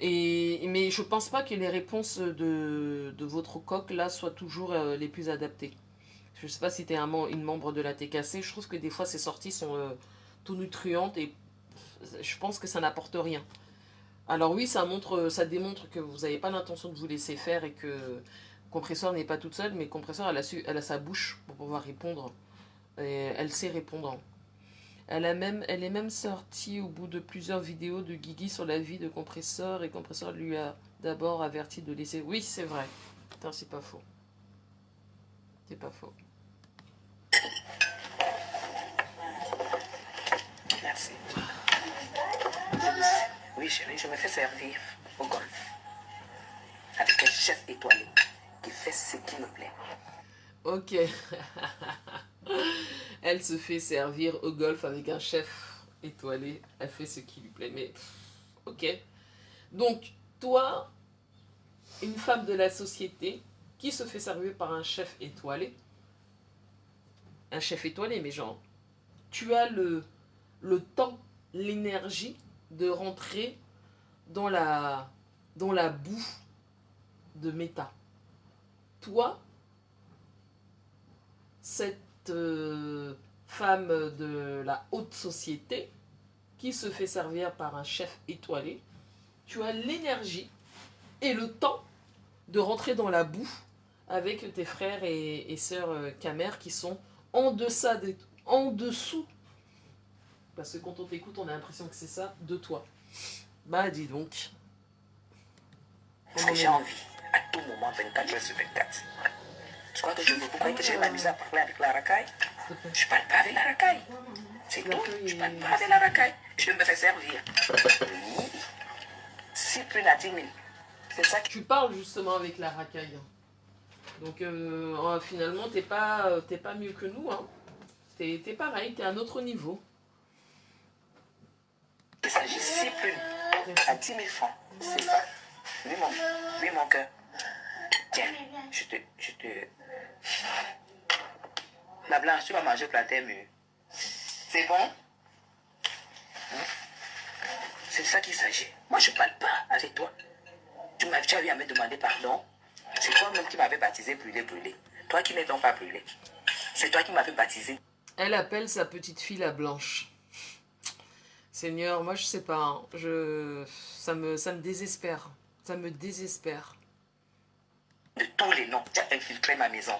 Mais je pense pas que les réponses de votre coq, là, soient toujours les plus adaptées. Je sais pas si tu es une membre de la TKC, je trouve que des fois, ces sorties sont tout nutrientes et je pense que ça n'apporte rien. Alors oui, ça démontre que vous n'avez pas l'intention de vous laisser faire et que Compressor n'est pas toute seule, mais Compressor, elle a sa bouche pour pouvoir répondre. Et elle sait répondre. Elle est même sortie au bout de plusieurs vidéos de Guigui sur la vie de Compressor et Compressor lui a d'abord averti de laisser... Oui, c'est vrai. Putain, c'est pas faux. C'est pas faux. Merci. Oui, chérie, je me fais servir au golf. Avec un chef étoilé qui fait ce qu'il me plaît. Ok. Elle se fait servir au golf avec un chef étoilé. Elle fait ce qui lui plaît. Mais, ok. Donc, toi, une femme de la société qui se fait servir par un chef étoilé. Un chef étoilé, mais genre, tu as le temps, l'énergie de rentrer dans la boue de méta. Toi, cette femme de la haute société qui se fait servir par un chef étoilé, tu as l'énergie et le temps de rentrer dans la boue avec tes frères et sœurs camères qui sont en dessous. Parce que quand on t'écoute, on a l'impression que c'est ça, de toi. Bah, dis donc. J'ai envie, à tout moment, 24 heures sur 24. Je crois que je veux que je vais m'amuser à parler avec la racaille. Je parle pas avec la racaille. C'est tout, je parle pas avec la racaille. Je me fais servir. Oui. 6 plus à 10 000. C'est ça que... Tu parles justement avec la racaille. Donc, finalement, t'es pas mieux que nous, hein. T'es pareil, t'es à un autre niveau. Il s'agit 6 plus à 10 000 francs. C'est ça. Oui, mon cœur. Tiens, je te... La blanche, tu vas manger plantain mûr. C'est bon? C'est de ça qu'il s'agit. Moi, je ne parle pas avec toi. Tu as eu à me demander pardon. C'est toi-même qui m'avais baptisé brûlé. Toi qui n'es donc pas brûlé. C'est toi qui m'avais baptisé. Elle appelle sa petite fille la blanche. Seigneur, moi je sais pas. Hein. Ça me désespère. Ça me désespère. De tous les noms, tu as infiltré ma maison.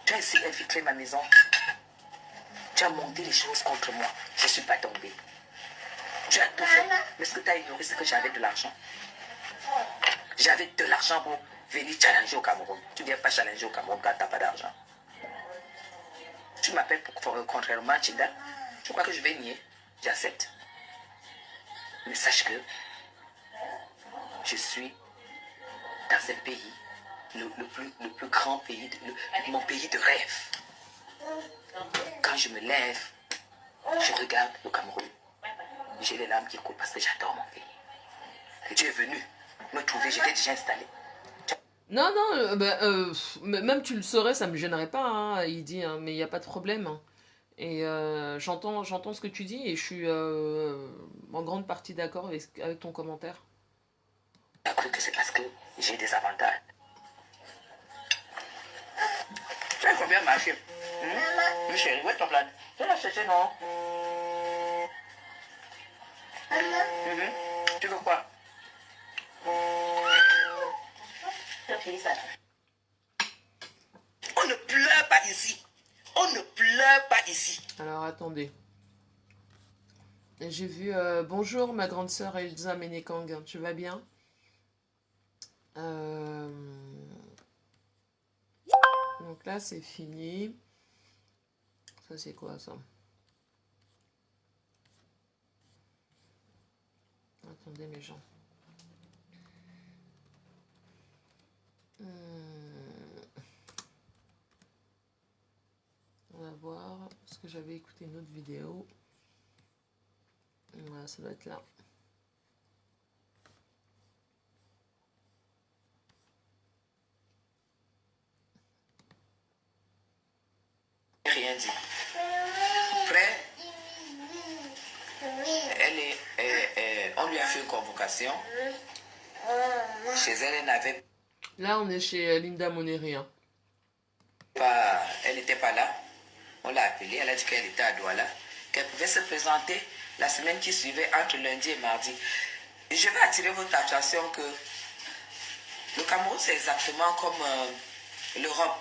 Tu as essayé d'infiltrer ma maison. Tu as monté les choses contre moi. Je ne suis pas tombée. Tu as tout fait. Mais est-ce que tu as ignoré ce que j'avais de l'argent? J'avais de l'argent pour venir challenger au Cameroun. Tu ne viens pas challenger au Cameroun quand tu n'as pas d'argent. Tu m'appelles contrairement à Chida. Je crois que je vais nier. J'accepte. Mais sache que je suis dans un pays, le plus grand pays, mon pays de rêve. Quand je me lève, je regarde le Cameroun. J'ai les larmes qui coulent parce que j'adore mon pays. Et tu es venu me trouver, j'étais déjà installé. Non, même tu le saurais, ça me gênerait pas, hein, il dit, hein, mais il n'y a pas de problème. Hein. Et j'entends ce que tu dis et je suis en grande partie d'accord avec ton commentaire. Tu as cru que c'est parce que j'ai des avantages. Tu as combien marché? Oui, chérie, où est ton plat? Tu l'as cherché, non? Tu veux quoi? On ne pleure pas ici. On ne pleure pas ici. Alors attendez. J'ai vu bonjour ma grande sœur Elsa Menekang, tu vas bien? Donc là c'est fini. Ça c'est quoi ça? Attendez mes gens. On va voir, parce que j'avais écouté une autre vidéo. Voilà, ça doit être là. Rien dit. Après, on lui a fait une convocation. Chez elle, elle n'avait Là, on est chez Linda Moneri. Hein. pas, elle n'était pas là. On l'a appelée, elle a dit qu'elle était à Douala, qu'elle pouvait se présenter la semaine qui suivait entre lundi et mardi. Je vais attirer votre attention que le Cameroun, c'est exactement comme l'Europe.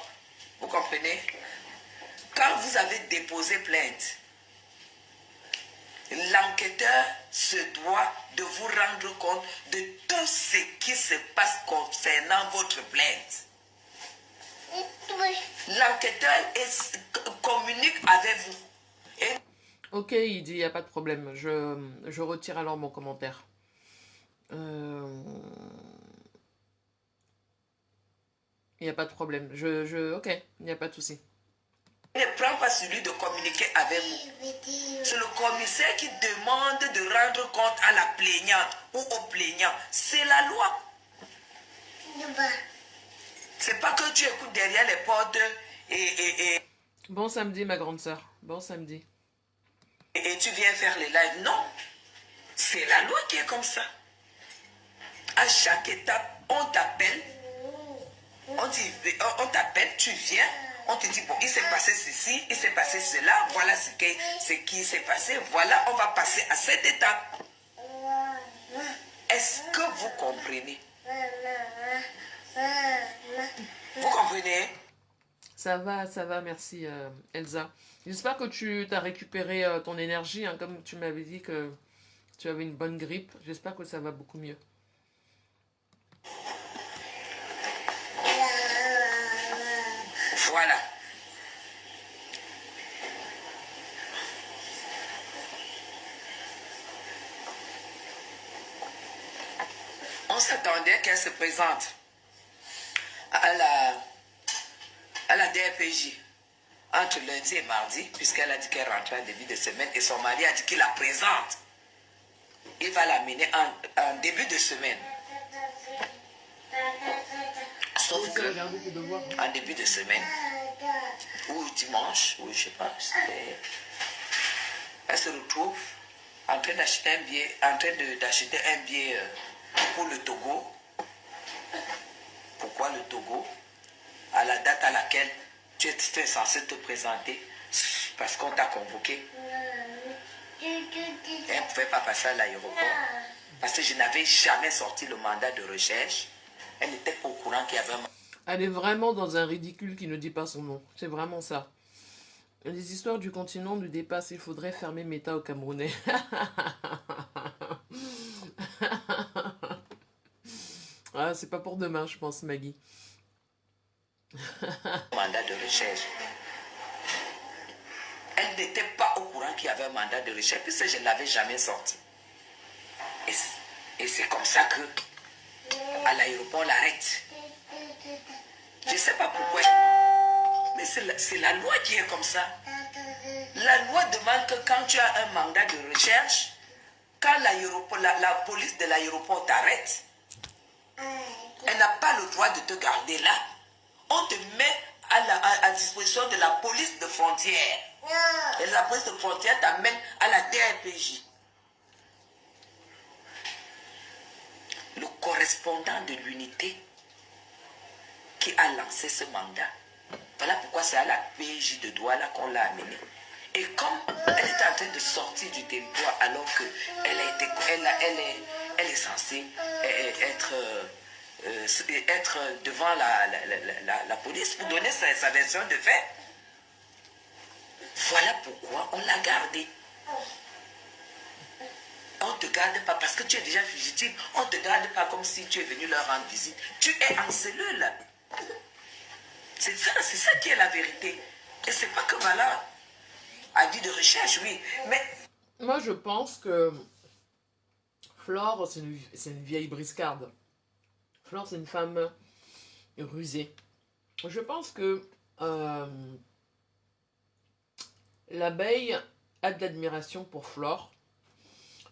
Vous comprenez? Quand vous avez déposé plainte, l'enquêteur se doit de vous rendre compte de tout ce qui se passe concernant votre plainte. L'enquêteur communique avec vous. Et... Ok, il dit, il n'y a pas de problème. Je retire alors mon commentaire. Il n'y a pas de problème. Ok, il n'y a pas de souci. Ne prend pas celui de communiquer avec vous. C'est le commissaire qui demande de rendre compte à la plaignante ou au plaignant. C'est la loi. C'est pas que tu écoutes derrière les portes et... Bon samedi, ma grande sœur. Bon samedi. Et tu viens faire les lives. Non. C'est la loi qui est comme ça. À chaque étape, on t'appelle. On t'appelle, tu viens. On te dit, bon, il s'est passé ceci, il s'est passé cela. Voilà ce qui s'est passé. Voilà, on va passer à cette étape. Est-ce que vous comprenez? Vous comprenez? Ça va, merci Elsa. J'espère que tu as récupéré ton énergie, hein, comme tu m'avais dit que tu avais une bonne grippe. J'espère que ça va beaucoup mieux. Voilà. On s'attendait qu'elle se présente à la DRPJ entre lundi et mardi, puisqu'elle a dit qu'elle rentrait en début de semaine et son mari a dit qu'il la présente. Il va l'amener en début de semaine. Sauf que, en début de semaine, ou dimanche, ou je sais pas, elle se retrouve en train d'acheter un billet, d'acheter un billet pour le Togo. Pourquoi le Togo? À la date à laquelle tu es censé te présenter, parce qu'on t'a convoqué. Elle ne pouvait pas passer à l'aéroport. Parce que je n'avais jamais sorti le mandat de recherche. Elle n'était pas au courant qu'il y avait un... Elle est vraiment dans un ridicule qui ne dit pas son nom. C'est vraiment ça. Les histoires du continent nous dépassent. Il faudrait fermer Meta au Camerounais. Ah, c'est pas pour demain, je pense, Maggie. Mandat de recherche. Elle n'était pas au courant qu'il y avait un mandat de recherche puisque je ne l'avais jamais sorti. Et c'est comme ça que à l'aéroport on l'arrête. Je ne sais pas pourquoi. Mais c'est la loi qui est comme ça. La loi demande que quand tu as un mandat de recherche, quand la police de l'aéroport t'arrête, elle n'a pas le droit de te garder là. On te met à disposition de la police de frontière. Et la police de frontière t'amène à la DRPJ. Le correspondant de l'unité qui a lancé ce mandat. Voilà pourquoi c'est à la PJ de Douala qu'on l'a amené. Et comme elle était en train de sortir du territoire alors qu'elle est censée être devant la police pour donner sa version de fait. Voilà pourquoi on l'a gardée. On ne te garde pas parce que tu es déjà fugitif. On ne te garde pas comme si tu es venu leur rendre visite. Tu es en cellule. C'est ça qui est la vérité. Et c'est pas que voilà, avis de recherche, oui. Mais moi, je pense que Flore, c'est une vieille briscarde. Flore, c'est une femme rusée. Je pense que l'abeille a de l'admiration pour Flore.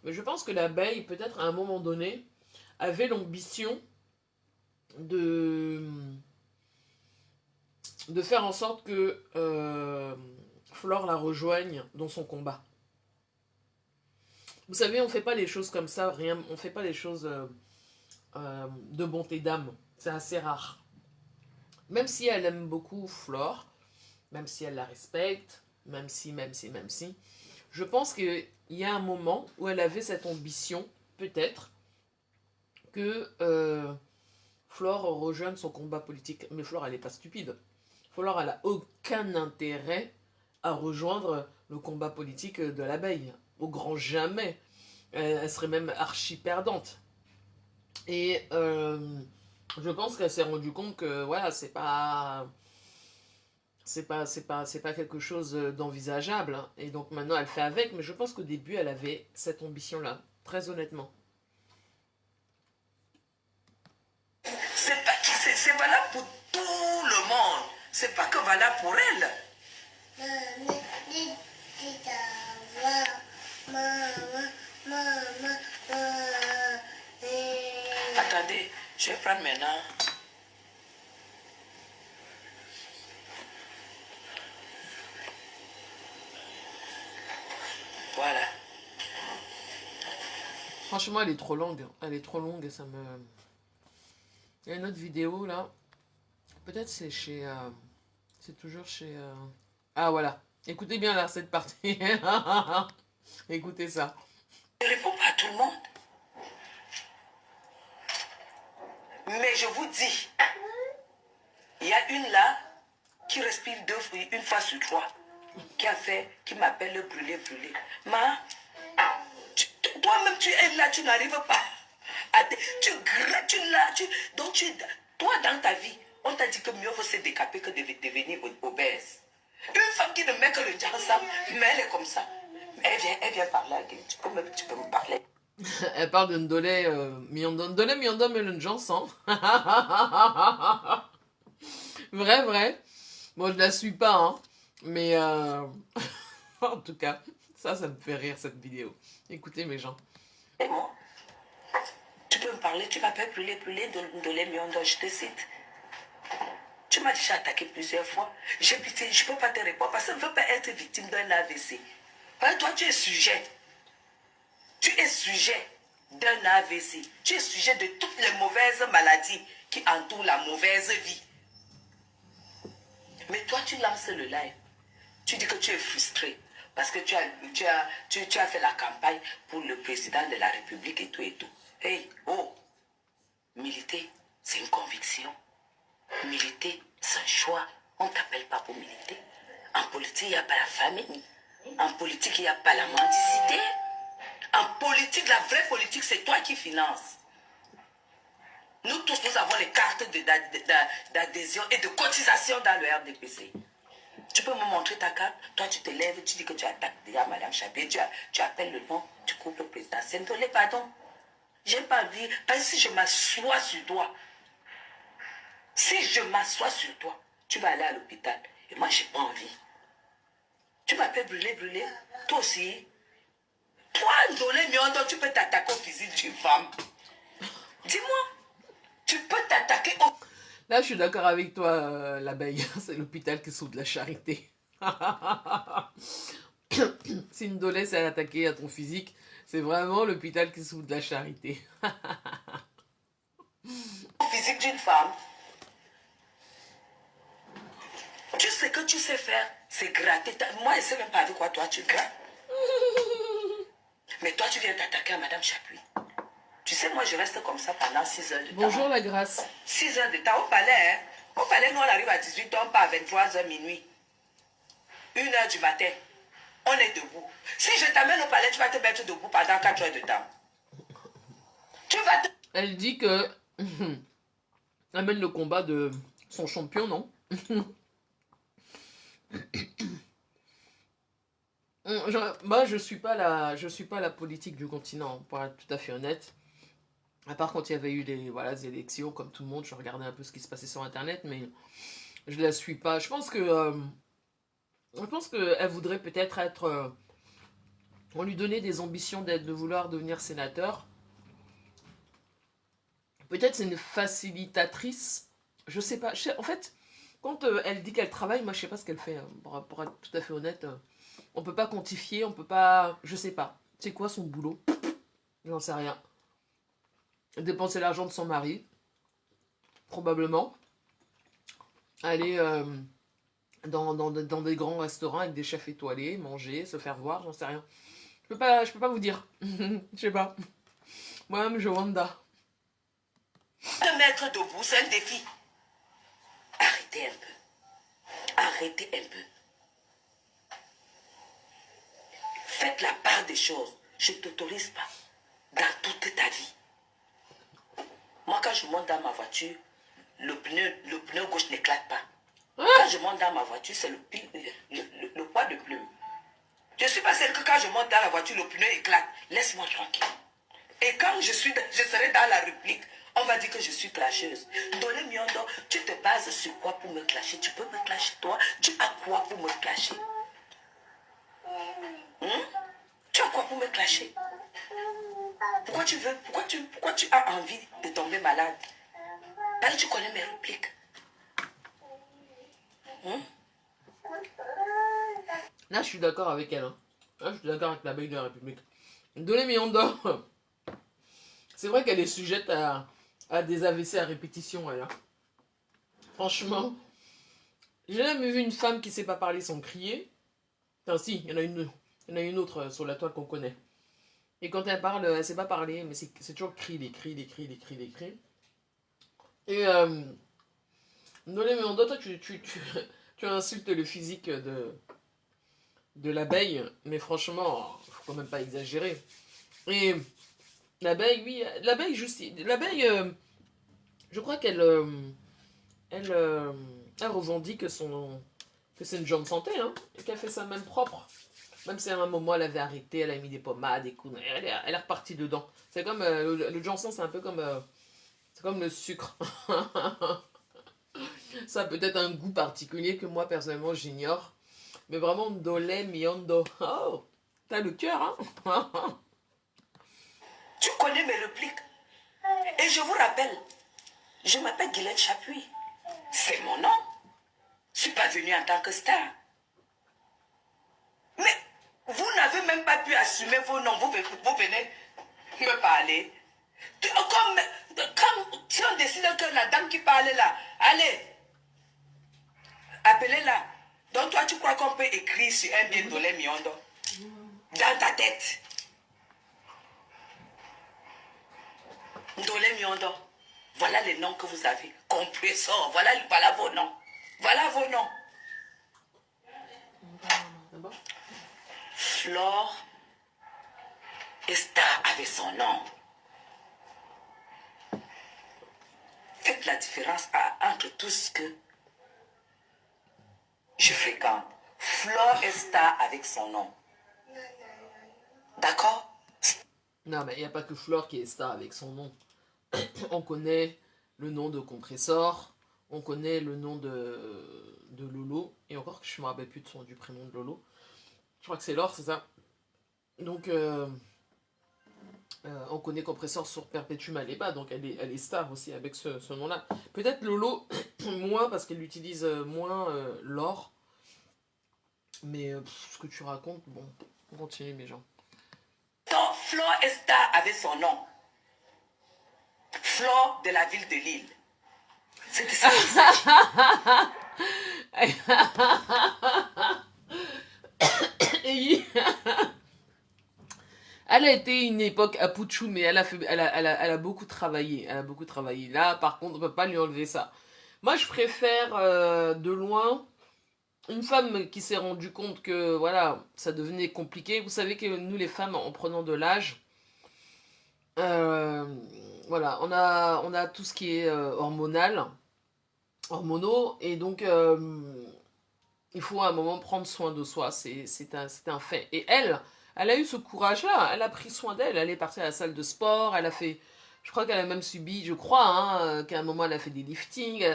Mais je pense que l'abeille, peut-être à un moment donné, avait l'ambition de faire en sorte que Flore la rejoigne dans son combat. Vous savez, on ne fait pas les choses comme ça, on ne fait pas les choses de bonté d'âme. C'est assez rare. Même si elle aime beaucoup Flore, même si elle la respecte, même si, je pense qu'il y a un moment où elle avait cette ambition, peut-être, que Flore rejoigne son combat politique. Mais Flore, elle n'est pas stupide. Flore, elle n'a aucun intérêt à rejoindre le combat politique de l'abeille. Au grand jamais. Elle serait même archi perdante. Et je pense qu'elle s'est rendue compte que voilà, c'est pas quelque chose d'envisageable. Hein. Et donc maintenant, elle fait avec. Mais je pense qu'au début, elle avait cette ambition-là. Très honnêtement. C'est valable pour tout le monde. C'est pas que valable pour elle. Attendez, je vais prendre maintenant. Voilà. Franchement, elle est trop longue. Elle est trop longue et ça me... Il y a une autre vidéo là. Peut-être c'est chez... c'est toujours chez... Ah voilà. Écoutez bien là, cette partie. Écoutez ça. Je ne réponds pas à tout le monde. Mais je vous dis, il y a une là qui respire une fois sur trois, qui m'appelle brûlé. Ma, toi-même tu es là, tu n'arrives pas. Donc toi dans ta vie, on t'a dit que mieux vaut se décaper que de devenir obèse. Une femme qui ne met que le jansa, mais elle est comme ça. Elle vient parler à quelqu'un. Tu peux me parler. Elle parle de Ndolé, Ndolé, mais le Jansan. Vrai. Bon, je la suis pas, hein. Mais en tout cas, ça me fait rire cette vidéo. Écoutez mes gens. Et moi, tu peux me parler, tu m'appelles brûler, Ndolé Miondo, je te cite. Tu m'as déjà attaqué plusieurs fois. J'ai pitié, je ne peux pas te répondre parce que je ne veux pas être victime d'un AVC. Parce que toi, tu es sujet. Tu es sujet d'un AVC. Tu es sujet de toutes les mauvaises maladies qui entourent la mauvaise vie. Mais toi, tu lances le live. Tu dis que tu es frustré parce que tu as fait la campagne pour le président de la République et tout et tout. Hey, oh, militer, c'est une conviction. Militer, c'est un choix. On ne t'appelle pas pour militer. En politique, il n'y a pas la famille. En politique, il n'y a pas la mendicité. En politique, la vraie politique, c'est toi qui finances. Nous tous, nous avons les cartes d'adhésion et de cotisation dans le RDPC. Tu peux me montrer ta carte? Toi, tu te lèves, tu dis que tu attaques déjà Madame Chabé, tu appelles le nom, tu coupes le président. C'est Ndolé, pardon. J'ai pas envie, parce que si je m'assois sur toi, tu vas aller à l'hôpital. Et moi, j'ai pas envie. Tu m'appelles brûler. Toi aussi. Toi, Ndolé Miondo, tu peux t'attaquer au physique d'une femme. Dis-moi, tu peux t'attaquer au... Là, je suis d'accord avec toi, l'abeille. C'est l'hôpital qui soude la charité. Si Ndolé s'est attaqué à ton physique, c'est vraiment l'hôpital qui soude la charité. Au physique d'une femme. Tu sais que tu sais faire, c'est gratter. Moi, je ne sais même pas avec quoi toi tu grattes. Mais toi, tu viens t'attaquer à Madame Chapuis. Tu sais, moi, je reste comme ça pendant 6 heures de temps. Bonjour, la grâce. 6 heures de temps au palais. Hein? Au palais, nous, on arrive à 18h, on part à 23h minuit. 1h du matin. On est debout. Si je t'amène au palais, tu vas te mettre debout pendant 4 heures de temps. Tu vas te... Elle dit que... amène le combat de son champion, non? Moi, je suis pas la politique du continent, pour être tout à fait honnête. À part quand il y avait eu les élections, comme tout le monde, je regardais un peu ce qui se passait sur Internet, mais je la suis pas. Je pense que elle voudrait peut-être être... on lui donnait des ambitions de vouloir devenir sénateur. Peut-être c'est une facilitatrice. Je sais pas. En fait, quand elle dit qu'elle travaille, moi je sais pas ce qu'elle fait. Hein. Pour être tout à fait honnête, on peut pas quantifier, on peut pas... Je sais pas. C'est quoi son boulot? J'en sais rien. Dépenser l'argent de son mari. Probablement. Aller dans des grands restaurants avec des chefs étoilés, manger, se faire voir, j'en sais rien. Je peux pas vous dire. Je sais pas. Moi-même, je Wanda. Te mettre debout, c'est un défi. Arrêtez un peu. Arrêtez un peu. Faites la part des choses. Je ne t'autorise pas dans toute ta vie. Moi, quand je monte dans ma voiture, le pneu gauche n'éclate pas. Quand je monte dans ma voiture, c'est le poids de pneu. Je ne suis pas celle que quand je monte dans la voiture, le pneu éclate. Laisse-moi tranquille. Et quand je serai dans la réplique, on va dire que je suis clasheuse. Ndolé Miondo, tu te bases sur quoi pour me clasher? Tu peux me clasher toi? Tu as quoi pour me clasher? Tu as quoi pour me clasher? Pourquoi tu as envie de tomber malade? Parce que tu connais mes répliques. Là, je suis d'accord avec elle. Hein. Là, je suis d'accord avec l'abeille de la République. Ndolé Miondo, c'est vrai qu'elle est sujette à des AVC à répétition, elle. Hein. Franchement, j'ai jamais vu une femme qui sait pas parler sans crier. Enfin, si, il y en a une autre sur la toile qu'on connaît. Et quand elle parle, elle sait pas parler, mais c'est toujours des cris. Et Ndolé Miondo, toi, tu insultes le physique de l'abeille, mais franchement, faut quand même pas exagérer. Et l'abeille, oui, l'abeille, je crois qu'elle elle revendique que c'est une jambe santé, hein, et qu'elle fait ça même propre. Même si à un moment elle avait arrêté, elle a mis des pommades, des coups, elle est repartie dedans. C'est comme le Johnson, c'est un peu comme c'est comme le sucre. Ça a peut-être un goût particulier que moi personnellement j'ignore. Mais vraiment, Ndolé Miondo. Oh, t'as le cœur, hein? Tu connais mes répliques. Et je vous rappelle, je m'appelle Guylaine Chapuis. C'est mon nom. Je ne suis pas venue en tant que star. Mais vous n'avez même pas pu assumer vos noms. Vous venez me parler. Comme si on décide que la dame qui parle là, allez, appelez-la. Donc toi, tu crois qu'on peut écrire sur un bien Ndolé Miondo dans ta tête? Ndolé Miondo, voilà les noms que vous avez. Compressor, voilà vos noms. Voilà vos noms. Flore Esta avait son nom. Faites la différence entre tout ce que je fréquente. Flore Esta avec son nom. D'accord? Non, mais il n'y a pas que Flore qui est star avec son nom. On connaît le nom de Compressor, on connaît le nom de Lolo, et encore que je ne me rappelle plus du prénom de Lolo. Je crois que c'est Laure, c'est ça. Donc, on connaît Compressor sur Perpétuum Maleba, donc elle est star aussi avec ce nom-là. Peut-être Lolo, moins, parce qu'elle utilise moins Laure. Mais ce que tu racontes, bon, on continue mes gens. Donc, Flore Esta avait son nom. Flore de la ville de Lille. C'était ça. Elle a été une époque à Pouchou, mais elle a beaucoup travaillé. Elle a beaucoup travaillé. Là, par contre, on ne peut pas lui enlever ça. Moi, je préfère de loin une femme qui s'est rendue compte que voilà, ça devenait compliqué. Vous savez que nous, les femmes, en prenant de l'âge, voilà, on a tout ce qui est hormonaux, et donc il faut à un moment prendre soin de soi, c'est un fait. Et elle a eu ce courage-là, elle a pris soin d'elle, elle est partie à la salle de sport, elle a fait, je crois qu'elle a même subi, je crois, hein, qu'à un moment elle a fait des liftings.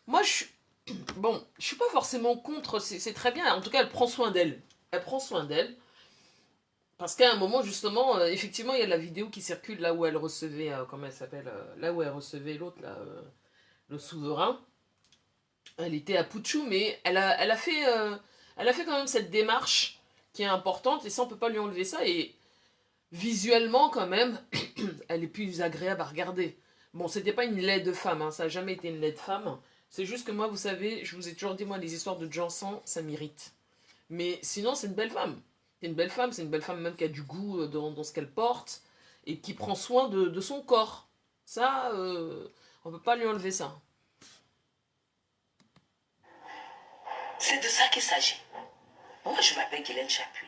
Moi, je suis pas forcément contre, c'est très bien, en tout cas elle prend soin d'elle. Elle prend soin d'elle. Parce qu'à un moment, justement, effectivement, il y a la vidéo qui circule là où elle recevait, comment elle s'appelle, là où elle recevait l'autre, là, le souverain. Elle était à Pouchou, mais elle a fait quand même cette démarche qui est importante, et ça, on peut pas lui enlever ça. Et visuellement, quand même, elle est plus agréable à regarder. Bon, c'était pas une laide femme, hein, ça a jamais été une laide femme. C'est juste que moi, vous savez, je vous ai toujours dit, moi, les histoires de Jansan, ça m'irrite. Mais sinon, c'est une belle femme. C'est une belle femme même qui a du goût dans ce qu'elle porte, et qui prend soin de son corps. Ça, on peut pas lui enlever ça. C'est de ça qu'il s'agit. Moi, je m'appelle Guylaine Chapuis.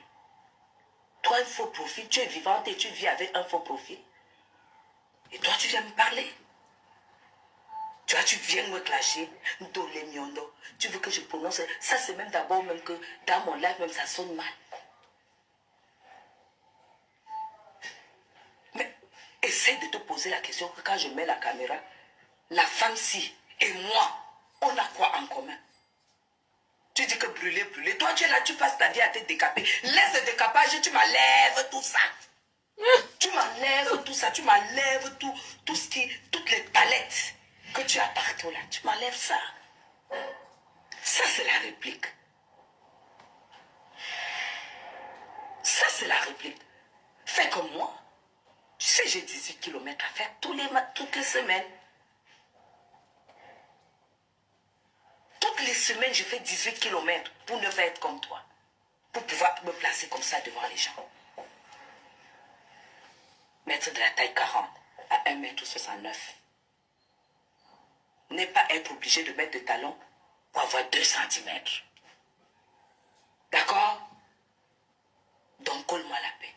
Toi, un faux profil, tu es vivante et tu vis avec un faux profil. Et toi, tu viens me parler. Tu vois, tu viens me clasher. Ndolé Miondo. Tu veux que je prononce. Ça, c'est même d'abord même que dans mon live, même ça sonne mal. Mais essaye de te poser la question que quand je mets la caméra, la femme-ci et moi, on a quoi en commun? Tu dis que brûler. Toi, tu es là, tu passes ta vie à te décaper. Laisse le décapage, tu m'enlèves tout ça. Tu m'enlèves tout ça, tu m'enlèves tout ce qui, toutes les palettes que tu as partout là. Tu m'enlèves ça. Ça, c'est la réplique. Ça, c'est la réplique. Fais comme moi. Tu sais, j'ai 18 km à faire toutes les semaines. Toutes les semaines, je fais 18 km pour ne pas être comme toi. Pour pouvoir me placer comme ça devant les gens. Mettre de la taille 40 à 1,69 m. Ne pas être obligé de mettre des talons pour avoir 2 cm. D'accord? Donc, colle-moi la paix.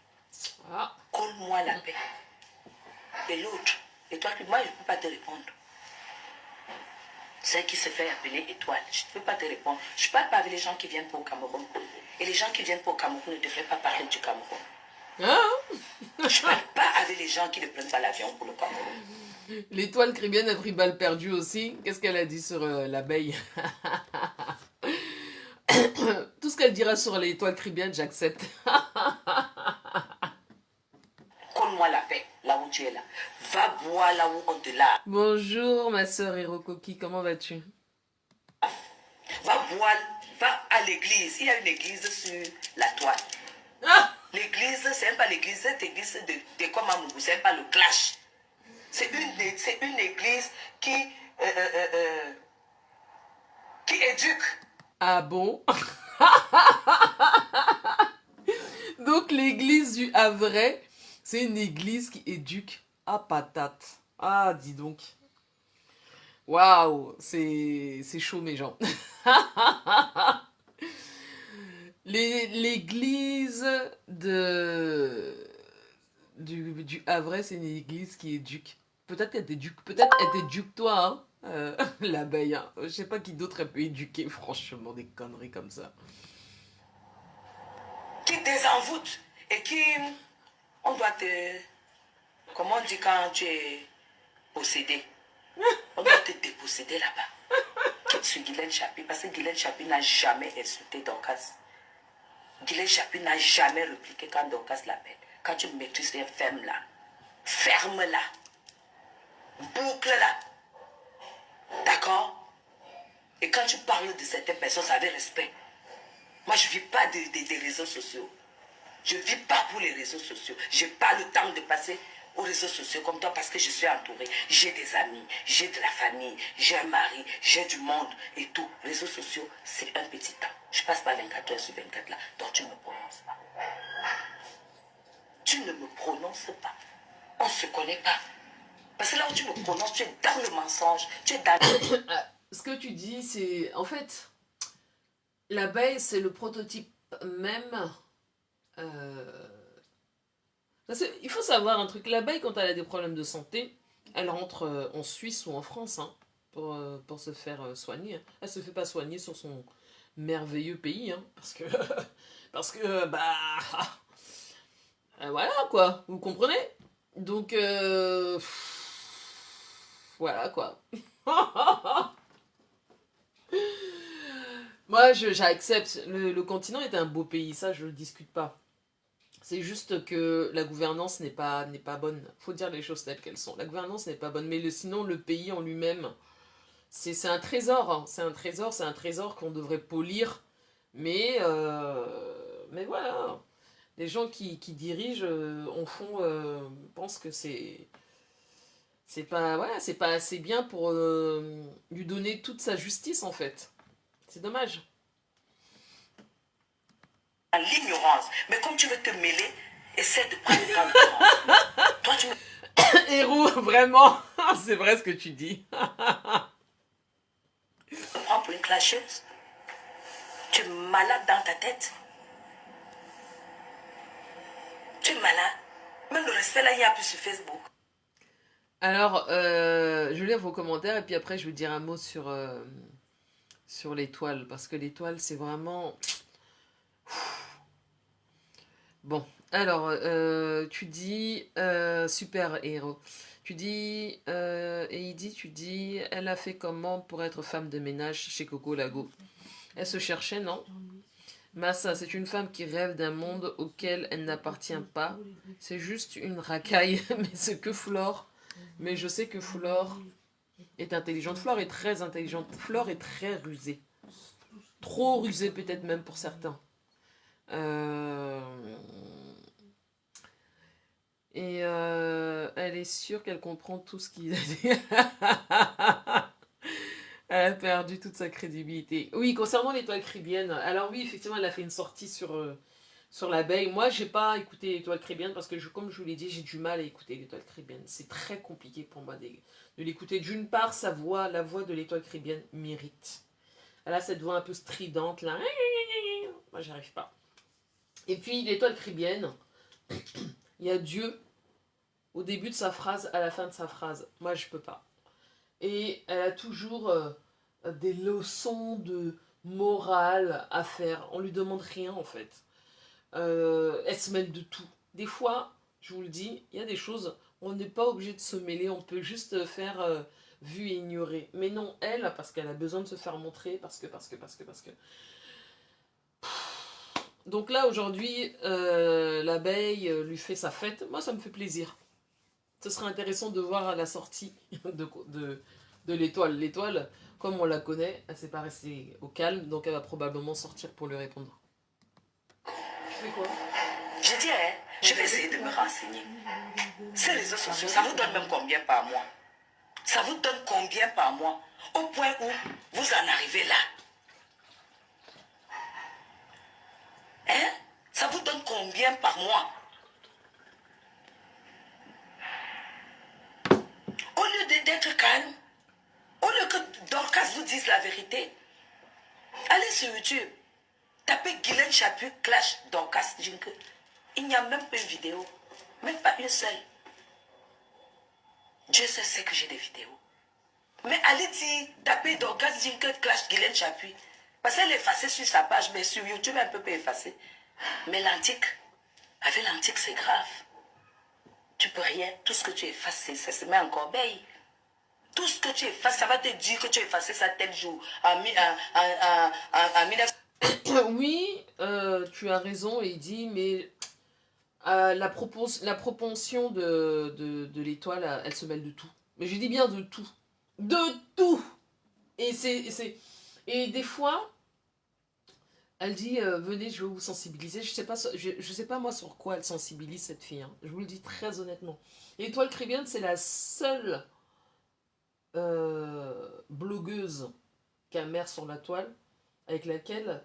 Ah. Colle-moi la paix. Et l'autre, et toi, moi, je ne peux pas te répondre. Celle qui se fait appeler étoile, je ne peux pas te répondre. Je ne parle pas avec les gens qui viennent pour le Cameroun. Et les gens qui viennent pour le Cameroun ne devraient pas parler du Cameroun. Hein? Je ne parle pas avec les gens qui ne prennent pas l'avion pour le Cameroun. L'étoile cribienne a pris balle perdue aussi. Qu'est-ce qu'elle a dit sur l'abeille? Tout ce qu'elle dira sur l'étoile cribienne, j'accepte. Colle-moi la paix, là où tu es là. Va boire là où on te lave. Bonjour ma sœur Hirokoki, comment vas-tu? Va boire, va à l'église. Il y a une église sur la toile. Ah! L'église, c'est même pas l'église, cette église de Komamougou, c'est même pas le clash. C'est une église qui éduque. Ah bon? Donc l'église du Havrais, c'est une église qui éduque à patate. Ah, dis donc. Waouh, c'est chaud mes gens. L'église du Havrais, c'est une église qui éduque. Peut-être elle t'éduque toi, hein, l'abeille. Hein. Je sais pas qui d'autre elle peut éduquer, franchement, des conneries comme ça. Qui désenvoûte et qui, on doit te, comment on dit quand tu es possédé, on doit te déposséder là-bas. Quitte sur Guylaine Chapi, parce que Guylaine Chapi n'a jamais insulté Dorcas. Guylaine Chapi n'a jamais répliqué quand Dorcas l'appelle. Quand tu maîtrises rien, ferme-la. Ferme-la. Boucle-la. D'accord? Et quand tu parles de certaines personnes, ça avec respect. Moi, je ne vis pas des réseaux sociaux. Je ne vis pas pour les réseaux sociaux. Je n'ai pas le temps de passer aux réseaux sociaux comme toi parce que je suis entourée. J'ai des amis, j'ai de la famille, j'ai un mari, j'ai du monde et tout. Réseaux sociaux, c'est un petit temps. Je ne passe pas 24 heures sur 24 là. Donc tu ne me prononces pas. Tu ne me prononces pas. On ne se connaît pas. Parce que là où tu me prononces, tu es dans le mensonge. Tu es dans... Ce que tu dis, c'est... En fait, l'abeille, c'est le prototype même... Parce qu'il faut savoir un truc. L'abeille, quand elle a des problèmes de santé, elle rentre en Suisse ou en France hein, pour se faire soigner. Elle se fait pas soigner sur son merveilleux pays. Hein, parce que, bah... voilà, quoi. Vous comprenez? Donc, voilà, quoi. Moi, j'accepte. Le continent est un beau pays, ça, je ne le discute pas. C'est juste que la gouvernance n'est pas bonne. Faut dire les choses telles qu'elles sont. La gouvernance n'est pas bonne, mais sinon, le pays en lui-même, c'est un trésor. Hein. C'est un trésor qu'on devrait polir. Mais voilà. Les gens qui dirigent, en fond, pensent que c'est pas, voilà, c'est pas assez bien pour lui donner toute sa justice, en fait. C'est dommage. L'ignorance. Mais comme tu veux te mêler, essaie de prendre le temps de toi, tu me... Héros, vraiment, c'est vrai ce que tu dis. Tu me prends pour une clasheuse. Tu es malade dans ta tête. Tu es malade. Même le respect, là, il n'y a plus sur Facebook. Alors, je vais lire vos commentaires et puis après, je vais dire un mot sur l'étoile. Parce que l'étoile, c'est vraiment... Bon, alors, tu dis... super héros. Tu dis... et il dit, tu dis... Elle a fait comment pour être femme de ménage chez Coco Lago? Elle se cherchait, non? Massa, c'est une femme qui rêve d'un monde auquel elle n'appartient pas. C'est juste une racaille, mais c'est que Flore. Mais je sais que Flore est intelligente. Flore est très intelligente. Flore est très rusée. Trop rusée peut-être même pour certains. Et elle est sûre qu'elle comprend tout ce qu'il a dit. Elle a perdu toute sa crédibilité. Oui, concernant l'étoile caribéenne, alors oui, effectivement, elle a fait une sortie sur l'abeille. Moi, j'ai pas écouté l'étoile caribéenne parce que, comme je vous l'ai dit, j'ai du mal à écouter l'étoile caribéenne. C'est très compliqué pour moi de l'écouter. D'une part, sa voix, la voix de l'étoile caribéenne m'irrite. Elle a cette voix un peu stridente, là. Moi, j'y arrive pas. Et puis, l'étoile caribéenne, il y a Dieu au début de sa phrase, à la fin de sa phrase. Moi, je peux pas. Et elle a toujours des leçons de morale à faire. On lui demande rien, en fait. Elle se mêle de tout. Des fois, je vous le dis, il y a des choses, on n'est pas obligé de se mêler, on peut juste faire vu et ignorer. Mais non, elle, parce qu'elle a besoin de se faire montrer, parce que. Donc là, aujourd'hui, l'abeille lui fait sa fête. Moi, ça me fait plaisir. Ce serait intéressant de voir à la sortie de l'étoile. L'étoile, comme on la connaît, elle s'est pas restée au calme, donc elle va probablement sortir pour lui répondre. Tu fais quoi? Je dis, hein, je vais essayer de me renseigner. Ces réseaux sociaux, ça vous donne même combien par mois? Ça vous donne combien par mois? Au point où vous en arrivez là. Hein? Ça vous donne combien par mois? Au lieu d'être calme, au lieu que Dorcas vous dise la vérité, allez sur YouTube, tapez Guylaine Chaput, Clash Dorcas Jinke. Il n'y a même pas une vidéo, même pas une seule. Dieu sait que j'ai des vidéos. Mais allez dire, tapez Dorcas Jinke, Clash Guylaine Chaput. Parce qu'elle est effacée sur sa page, mais sur YouTube, elle peut pas effacer. Mais l'antique, avec l'antique, c'est grave. Tu peux rien. Tout ce que tu effaces, ça se met en corbeille. Tout ce que tu effaces, ça va te dire que tu as effacé ça tel jour. En 1900. Oui, tu as raison, et il dit, mais la propension de l'étoile, elle se mêle de tout. Mais je dis bien de tout. De tout! Et des fois, elle dit, venez, je vais vous sensibiliser. Je sais pas moi sur quoi elle sensibilise cette fille. Hein. Je vous le dis très honnêtement. L'étoile Caribbean, c'est la seule blogueuse qu'elle sur la toile, avec laquelle,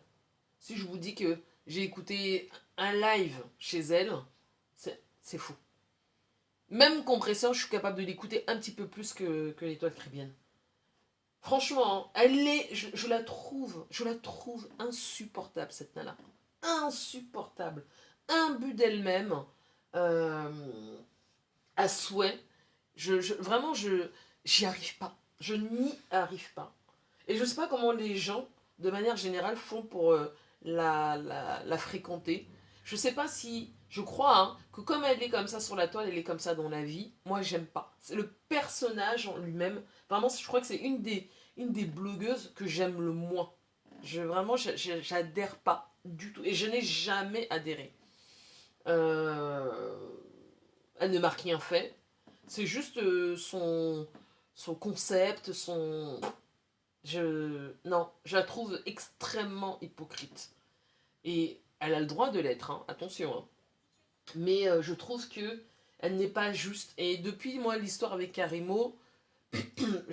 si je vous dis que j'ai écouté un live chez elle, c'est fou. Même Compresseur, je suis capable de l'écouter un petit peu plus que l'étoile Caribbean. Franchement, je la trouve insupportable, cette nana. Insupportable. Imbue d'elle-même, à souhait. Vraiment, j'y arrive pas. Je n'y arrive pas. Et je sais pas comment les gens, de manière générale, font pour la fréquenter. Je sais pas si... Je crois hein, que comme elle est comme ça sur la toile, elle est comme ça dans la vie. Moi, j'aime pas. C'est le personnage en lui-même. Vraiment, je crois que c'est une des blogueuses que j'aime le moins. Vraiment, j'adhère pas du tout. Et je n'ai jamais adhéré. Elle ne m'a rien fait. C'est juste son concept, Non, je la trouve extrêmement hypocrite. Et elle a le droit de l'être, hein, attention. Hein. Mais je trouve que elle n'est pas juste. Et depuis, moi, l'histoire avec Karimo,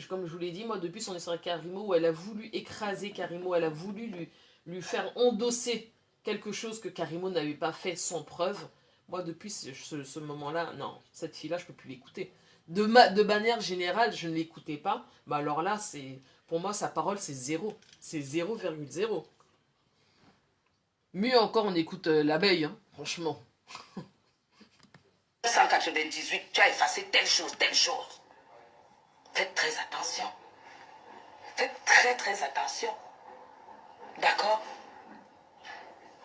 comme je vous l'ai dit, moi, depuis son histoire avec Karimo, où elle a voulu écraser Karimo, elle a voulu lui faire endosser quelque chose que Karimo n'avait pas fait sans preuve. Moi, depuis ce moment-là, non, cette fille-là, je ne peux plus l'écouter. De manière générale, je ne l'écoutais pas. Mais alors là, pour moi, sa parole, c'est zéro. C'est 0,0. Mieux encore, on écoute l'abeille, hein, franchement. 1998, tu as effacé telle chose, telle chose. Faites très attention. Faites très très attention. D'accord?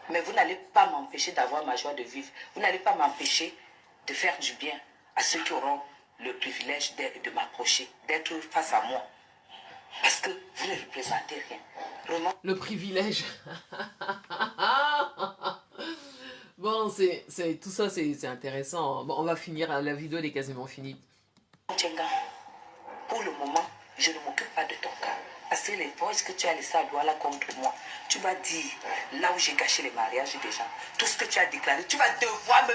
Mais vous n'allez pas m'empêcher d'avoir ma joie de vivre. Vous n'allez pas m'empêcher de faire du bien à ceux qui auront le privilège de m'approcher, d'être face à moi. Parce que vous ne représentez rien. Le privilège. Bon, tout ça, c'est intéressant. Bon, on va finir, la vidéo elle est quasiment finie. Pour le moment, je ne m'occupe pas de ton cas. Parce que les voix que tu as laissé à Douala contre moi, tu vas dire, là où j'ai gâché les mariages des gens, tout ce que tu as déclaré, tu vas devoir me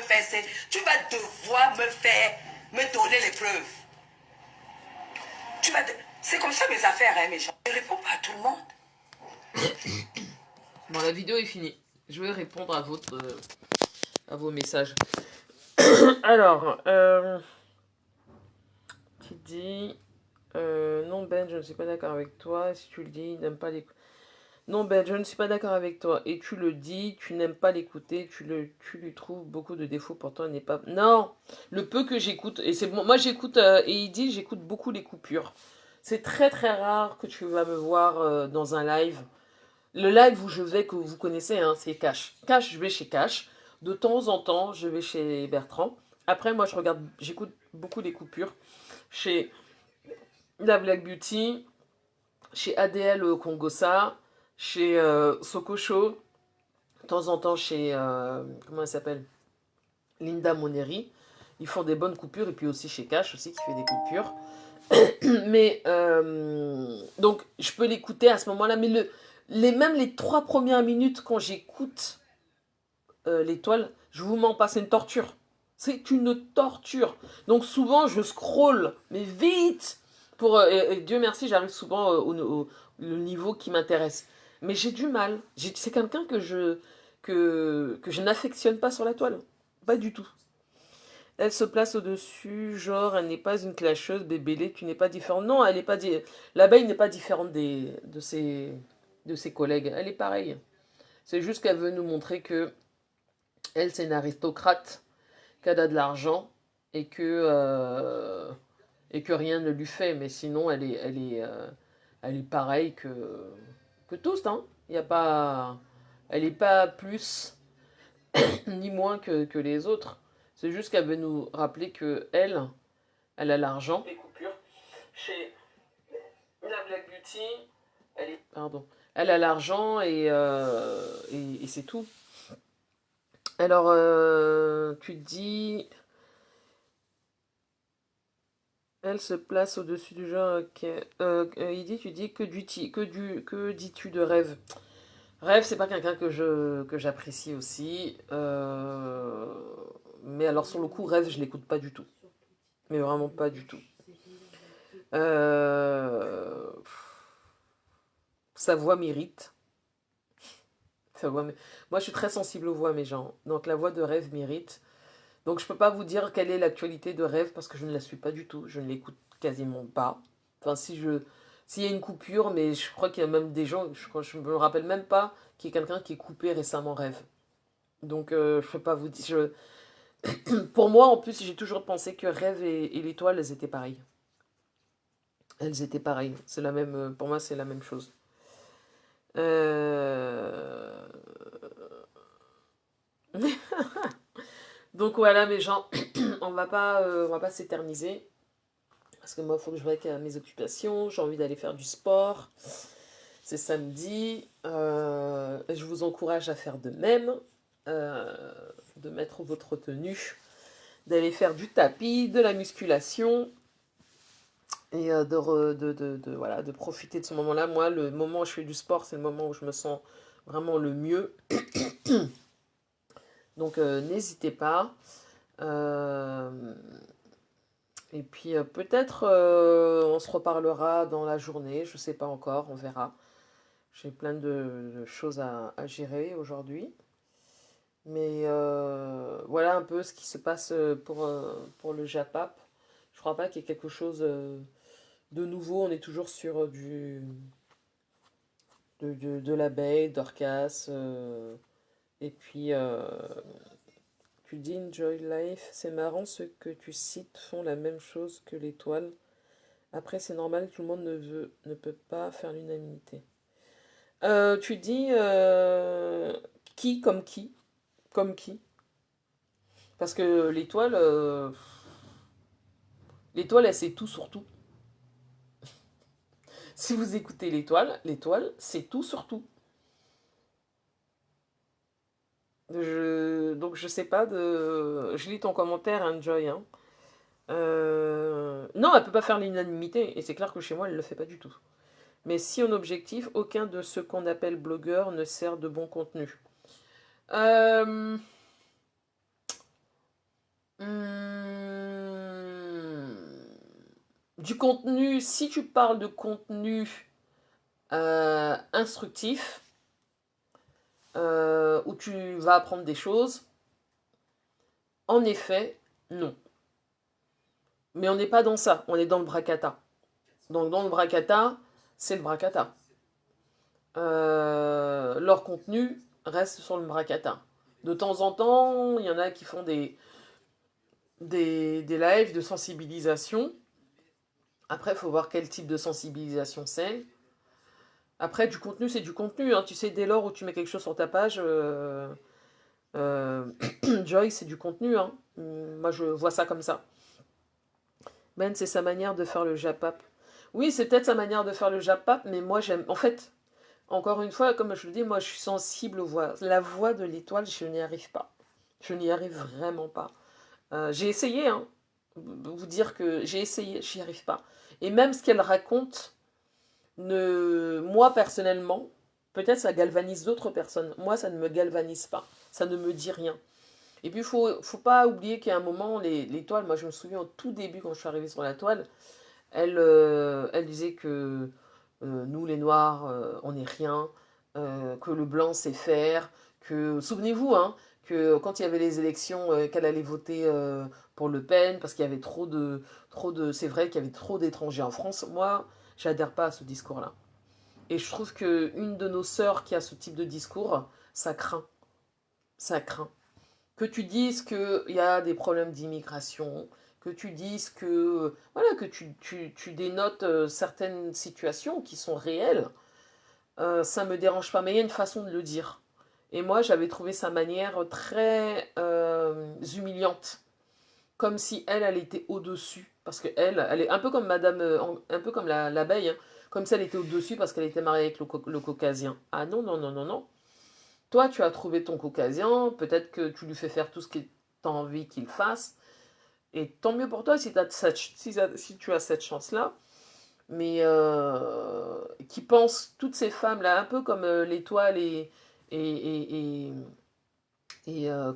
faire, me donner les preuves. C'est comme ça mes affaires, hein, mes gens. Je ne réponds pas à tout le monde. Bon, la vidéo est finie. Je vais répondre à vos messages. Alors, tu dis... non Ben, je ne suis pas d'accord avec toi. Si tu le dis, n'aime pas l'écouter. Non Ben, je ne suis pas d'accord avec toi. Et tu le dis, tu n'aimes pas l'écouter. Tu lui trouves beaucoup de défauts. Pourtant, il n'est pas... Non, le peu que j'écoute. Et c'est bon. Moi, j'écoute... et il dit, j'écoute beaucoup les coupures. C'est très très rare que tu vas me voir dans un live. Le live où je vais, que vous connaissez, hein, c'est Cash. Cash, je vais chez Cash. De temps en temps, je vais chez Bertrand. Après, moi, j'écoute beaucoup les coupures. Chez la Black Beauty, chez ADL Congosa, chez Sokocho, de temps en temps chez, comment elle s'appelle, Linda Moneri. Ils font des bonnes coupures, et puis aussi chez Cash aussi, qui fait des coupures. Mais, donc, je peux l'écouter à ce moment-là, mais même les 3 premières minutes, quand j'écoute l'étoile, je vous mens pas, c'est une torture. C'est une torture. Donc souvent, je scrolle, mais vite, pour, et Dieu merci, j'arrive souvent au niveau qui m'intéresse. Mais j'ai du mal. C'est quelqu'un que je n'affectionne pas sur la toile. Pas du tout. Elle se place au-dessus, genre, elle n'est pas une clasheuse, bébélé, tu n'es pas différente. Non, elle n'est pas... L'abeille n'est pas différente de ses collègues. Elle est pareille. C'est juste qu'elle veut nous montrer que elle, c'est une aristocrate, qu'elle a de l'argent et que rien ne lui fait. Mais sinon, elle est pareille que tous. Hein. Y a pas, elle n'est pas plus ni moins que les autres. C'est juste qu'elle veut nous rappeler que elle a l'argent. Les coupures chez la Black Beauty, pardon, elle a l'argent et c'est tout. Alors, tu dis, elle se place au-dessus du genre. Okay. Tu dis que dis-tu de rêve? Rêve, c'est pas quelqu'un que j'apprécie aussi. Mais alors sur le coup, rêve, je l'écoute pas du tout. Mais vraiment pas du tout. Sa voix m'irrite. Moi, je suis très sensible aux voix, mes gens. Donc la voix de rêve m'irrite. Donc je peux pas vous dire quelle est l'actualité de rêve parce que je ne la suis pas du tout. Je ne l'écoute quasiment pas. Enfin, s'il y a une coupure, mais je crois qu'il y a même des gens, je me rappelle même pas qu'il y ait quelqu'un qui est coupé récemment rêve. Donc je peux pas vous dire. Pour moi, en plus, j'ai toujours pensé que rêve et l'étoile, elles étaient pareilles. Elles étaient pareilles. C'est la même. Pour moi, c'est la même chose. Donc voilà, mes gens, on va pas s'éterniser. Parce que moi, il faut que je vaille à mes occupations. J'ai envie d'aller faire du sport. C'est samedi. Je vous encourage à faire de même. De mettre votre tenue. D'aller faire du tapis, de la musculation. Et de profiter de ce moment-là. Moi, le moment où je fais du sport, c'est le moment où je me sens vraiment le mieux. Donc, n'hésitez pas. Et puis, peut-être, on se reparlera dans la journée. Je ne sais pas encore, on verra. J'ai plein de choses à gérer aujourd'hui. Mais voilà un peu ce qui se passe pour le Japap. Je crois pas qu'il y ait quelque chose de nouveau. On est toujours sur de l'abeille, d'Orcas. Et puis, tu dis Enjoy Life. C'est marrant, ceux que tu cites font la même chose que l'étoile. Après, c'est normal, tout le monde ne peut pas faire l'unanimité. Tu dis qui comme qui? Comme qui? Parce que l'étoile, elle sait tout sur tout. Si vous écoutez l'étoile, c'est tout sur tout. Donc je sais pas de... Je lis ton commentaire, Enjoy. Hein. Non, elle peut pas faire l'unanimité. Et c'est clair que chez moi, elle le fait pas du tout. Mais si en objectif, aucun de ceux qu'on appelle blogueurs ne sert de bon contenu. Du contenu, si tu parles de contenu instructif, où tu vas apprendre des choses, en effet, non. Mais on n'est pas dans ça, on est dans le bracata. Donc dans le bracata, c'est le bracata. Leur contenu reste sur le bracata. De temps en temps, il y en a qui font des lives de sensibilisation. Après, il faut voir quel type de sensibilisation c'est. Après, du contenu, c'est du contenu. Hein. Tu sais, dès lors où tu mets quelque chose sur ta page, Joy, c'est du contenu. Hein. Moi, je vois ça comme ça. Ben, c'est sa manière de faire le Japap. Oui, c'est peut-être sa manière de faire le Japap, mais moi, j'aime... En fait, encore une fois, comme je le dis, moi, je suis sensible aux voix. La voix de l'étoile, je n'y arrive pas. Je n'y arrive vraiment pas. J'ai essayé, hein, vous dire que j'ai essayé, j'y arrive pas. Et même ce qu'elle raconte, moi personnellement, peut-être ça galvanise d'autres personnes. Moi, ça ne me galvanise pas. Ça ne me dit rien. Et puis, faut pas oublier qu'à un moment, les toiles, moi je me souviens au tout début quand je suis arrivée sur la toile, elle disait que nous les Noirs, on n'est rien, que le blanc c'est faire, que, souvenez-vous, hein, que quand il y avait les élections, qu'elle allait voter pour Le Pen, parce qu'il y avait c'est vrai qu'il y avait trop d'étrangers en France. Moi, j'adhère pas à ce discours-là. Et je trouve qu'une de nos sœurs qui a ce type de discours, ça craint. Ça craint. Que tu dises qu'il y a des problèmes d'immigration, que tu dises que, voilà, que tu dénotes certaines situations qui sont réelles, ça me dérange pas, mais il y a une façon de le dire. Et moi, j'avais trouvé sa manière très humiliante, comme si elle était au-dessus, parce que elle est un peu comme Madame, un peu comme l'abeille, hein, comme si elle était au-dessus parce qu'elle était mariée avec le caucasien. Ah non, non, non, non, non. Toi, tu as trouvé ton caucasien, peut-être que tu lui fais faire tout ce que tu as envie qu'il fasse, et tant mieux pour toi si tu as cette chance-là. Mais qui pense toutes ces femmes-là, un peu comme l'étoile et,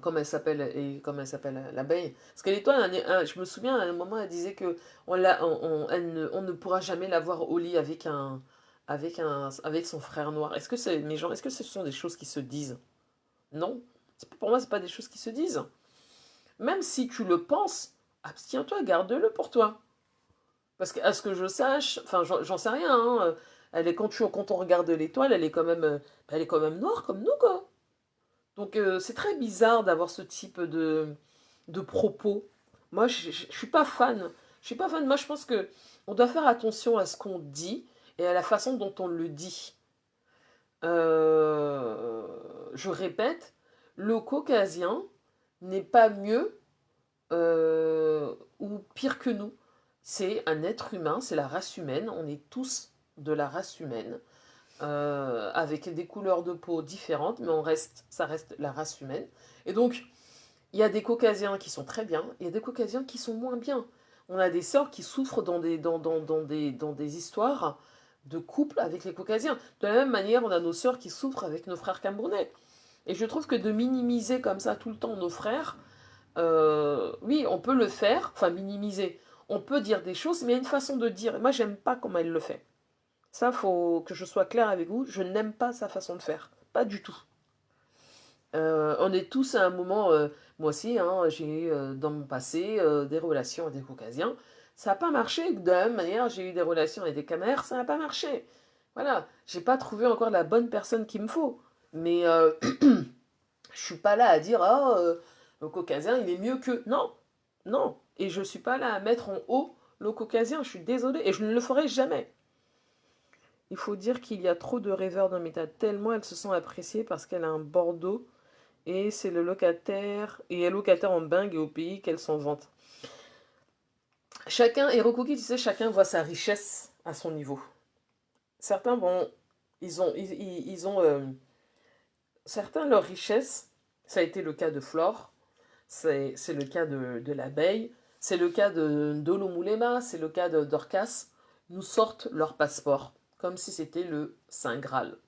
comme elle s'appelle l'abeille. Parce que l'étoile, je me souviens, à un moment, elle disait que on ne pourra jamais la voir au lit avec son frère noir. Est-ce que est-ce que ce sont des choses qui se disent? Non. Pour moi, c'est pas des choses qui se disent. Même si tu le penses, abstiens-toi, garde-le pour toi. Parce qu'à ce que je sache, enfin, j'en sais rien, hein, quand on regarde l'étoile, elle est quand même noire comme nous, quoi. Donc, c'est très bizarre d'avoir ce type de propos. Moi, je suis pas fan. Je suis pas fan. Moi, je pense que on doit faire attention à ce qu'on dit et à la façon dont on le dit. Je répète, le caucasien n'est pas mieux ou pire que nous. C'est un être humain, c'est la race humaine, on est tous de la race humaine, avec des couleurs de peau différentes, mais ça reste la race humaine. Et donc, il y a des caucasiens qui sont très bien, il y a des caucasiens qui sont moins bien. On a des sœurs qui souffrent dans des histoires de couple avec les caucasiens. De la même manière, on a nos sœurs qui souffrent avec nos frères camerounais. Et je trouve que de minimiser comme ça tout le temps nos frères, oui, on peut le faire, enfin minimiser. On peut dire des choses, mais il y a une façon de dire. Et moi, j'aime pas comment elle le fait. Ça, faut que je sois claire avec vous. Je n'aime pas sa façon de faire. Pas du tout. On est tous à un moment, moi aussi, hein, j'ai eu dans mon passé des relations avec des caucasiens. Ça n'a pas marché. De la même manière, j'ai eu des relations avec des camères, ça n'a pas marché. Voilà, j'ai pas trouvé encore la bonne personne qu'il me faut. Mais je suis pas là à dire, ah, le caucasien, il est mieux que... Non, non. Et je suis pas là à mettre en haut le caucasien, je suis désolée, et je ne le ferai jamais. Il faut dire qu'il y a trop de rêveurs dans Meta, tellement elles se sont appréciées parce qu'elle a un Bordeaux et c'est le locataire, et elle est locataire en Bingue et au pays qu'elle s'en vante. Chacun, et Rokuki, tu sais, chacun voit sa richesse à son niveau. Certains vont, certains, leur richesse, ça a été le cas de Flore, c'est le cas de l'abeille, c'est le cas de Dolomulema, c'est le cas de Dorcas, nous sortent leur passeport, comme si c'était le Saint Graal.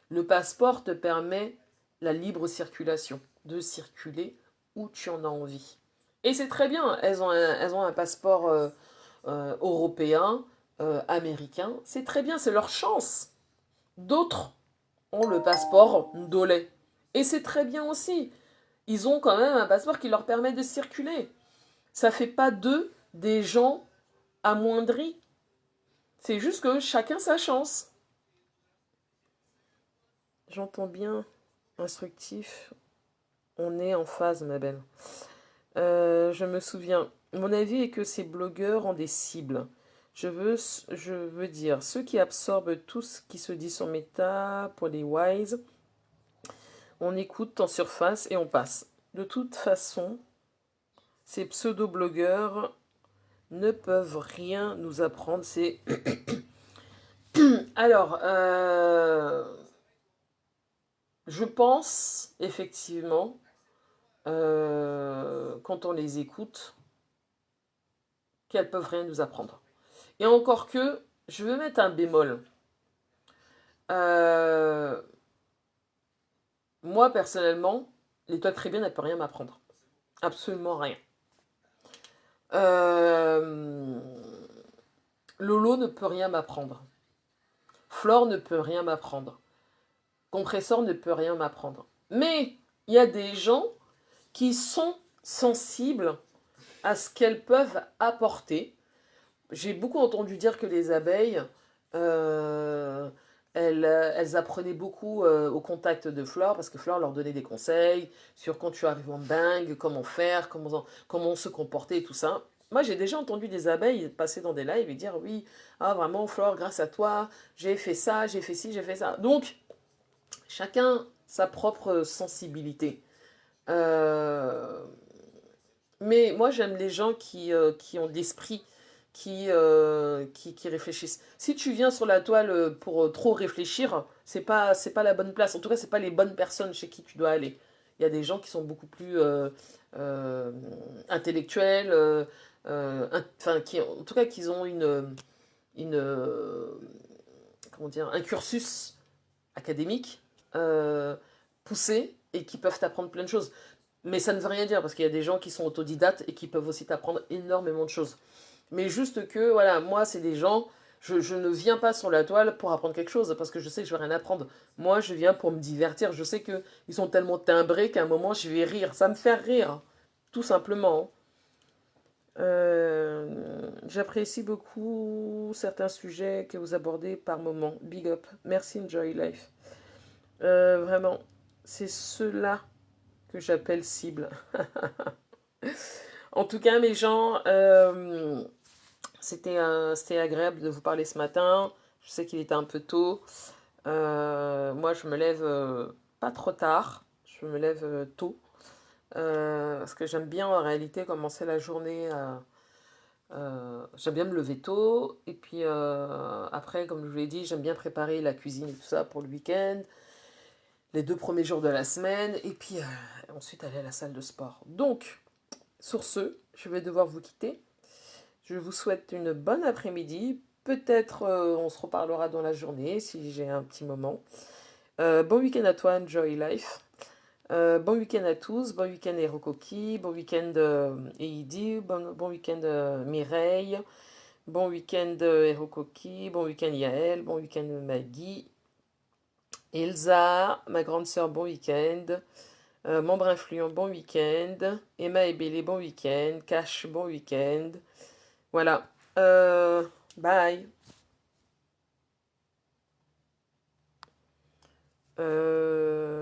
Le passeport te permet la libre circulation, de circuler où tu en as envie. Et c'est très bien, elles ont un passeport européen, américain, c'est très bien, c'est leur chance. D'autres ont le passeport ndolé. Et c'est très bien aussi. Ils ont quand même un passeport qui leur permet de circuler. Ça fait pas d'eux des gens amoindris. C'est juste que chacun sa chance. J'entends bien. Instructif. On est en phase, ma belle. Je me souviens. Mon avis est que ces blogueurs ont des cibles. Je veux dire, ceux qui absorbent tout ce qui se dit sur Meta, pour les wise, on écoute en surface et on passe. De toute façon, ces pseudo-blogueurs ne peuvent rien nous apprendre. C'est... Alors, je pense, effectivement, quand on les écoute, qu'elles peuvent rien nous apprendre. Et encore que, je veux mettre un bémol. Moi, personnellement, l'étoile caribéenne, elle peut rien m'apprendre. Absolument rien. Lolo ne peut rien m'apprendre. Flore ne peut rien m'apprendre. Compresseur ne peut rien m'apprendre. Mais il y a des gens qui sont sensibles à ce qu'elles peuvent apporter. J'ai beaucoup entendu dire que les abeilles, elles apprenaient beaucoup au contact de Flore, parce que Flore leur donnait des conseils sur quand tu arrives en dingue, comment faire, comment se comporter et tout ça. Moi, j'ai déjà entendu des abeilles passer dans des lives et dire oui, ah vraiment Flore, grâce à toi, j'ai fait ça, j'ai fait ci, j'ai fait ça. Donc, chacun sa propre sensibilité. Mais moi, j'aime les gens qui ont de l'esprit, qui réfléchissent. Si tu viens sur la toile pour trop réfléchir, c'est pas la bonne place. En tout cas, c'est pas les bonnes personnes chez qui tu dois aller. Il y a des gens qui sont beaucoup plus intellectuels, enfin, en tout cas, qui ont comment dire, un cursus académique poussé et qui peuvent t'apprendre plein de choses. Mais ça ne veut rien dire, parce qu'il y a des gens qui sont autodidactes et qui peuvent aussi t'apprendre énormément de choses. Mais juste que, voilà, moi, c'est des gens, je ne viens pas sur la toile pour apprendre quelque chose, parce que je sais que je vais rien apprendre. Moi, je viens pour me divertir. Je sais qu'ils sont tellement timbrés qu'à un moment, je vais rire. Ça me fait rire, tout simplement. J'apprécie beaucoup certains sujets que vous abordez par moment. Big up. Merci, Enjoy Life. Vraiment, c'est ceux-là que j'appelle cible. En tout cas, mes gens, c'était agréable de vous parler ce matin. Je sais qu'il était un peu tôt. Moi, je me lève pas trop tard. Je me lève tôt. Parce que j'aime bien en réalité commencer la journée. J'aime bien me lever tôt. Et puis après, comme je vous l'ai dit, j'aime bien préparer la cuisine et tout ça pour le week-end. Les 2 premiers jours de la semaine. Et puis ensuite aller à la salle de sport. Donc, sur ce, je vais devoir vous quitter. Je vous souhaite une bonne après-midi. Peut-être on se reparlera dans la journée si j'ai un petit moment. Bon week-end à toi, Enjoy Life. Bon week-end à tous. Bon week-end Hirokoki. Bon week-end Eidi. Bon week-end Mireille. Bon week-end Hirokoki. Bon week-end Yael. Bon week-end Maggie. Elsa, ma grande sœur, bon week-end. Membre influent, bon week-end. Emma et Bélé, bon week-end. Cash, bon week-end. Voilà. Bye.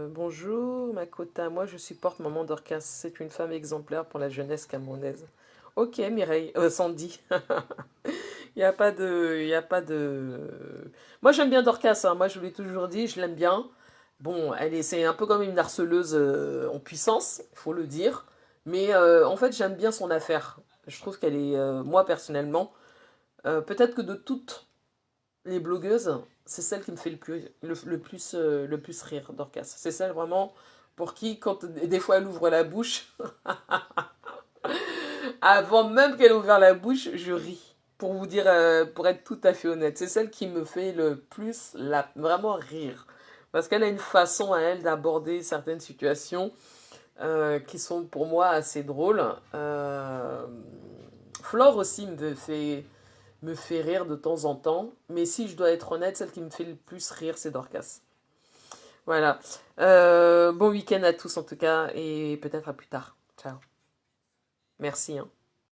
Bonjour, Makota. Moi, je supporte Maman Dorcas. C'est une femme exemplaire pour la jeunesse camerounaise. Ok, Mireille. Sandy. Il n'y a pas de... Il y a pas de... Moi, j'aime bien Dorcas. Hein. Moi, je vous l'ai toujours dit, je l'aime bien. Bon, c'est un peu comme une harceleuse en puissance, il faut le dire. Mais en fait, j'aime bien son affaire. Je trouve qu'elle est, moi personnellement, peut-être que de toutes les blogueuses, c'est celle qui me fait le plus rire, Dorcas. C'est celle vraiment pour qui, quand des fois elle ouvre la bouche, avant même qu'elle ouvre la bouche, je ris. Pour vous dire, pour être tout à fait honnête, c'est celle qui me fait le plus vraiment rire. Parce qu'elle a une façon à elle d'aborder certaines situations qui sont pour moi assez drôles. Flore aussi me fait rire de temps en temps. Mais si je dois être honnête, celle qui me fait le plus rire, c'est Dorcas. Voilà. Bon week-end à tous en tout cas. Et peut-être à plus tard. Ciao. Merci. Hein.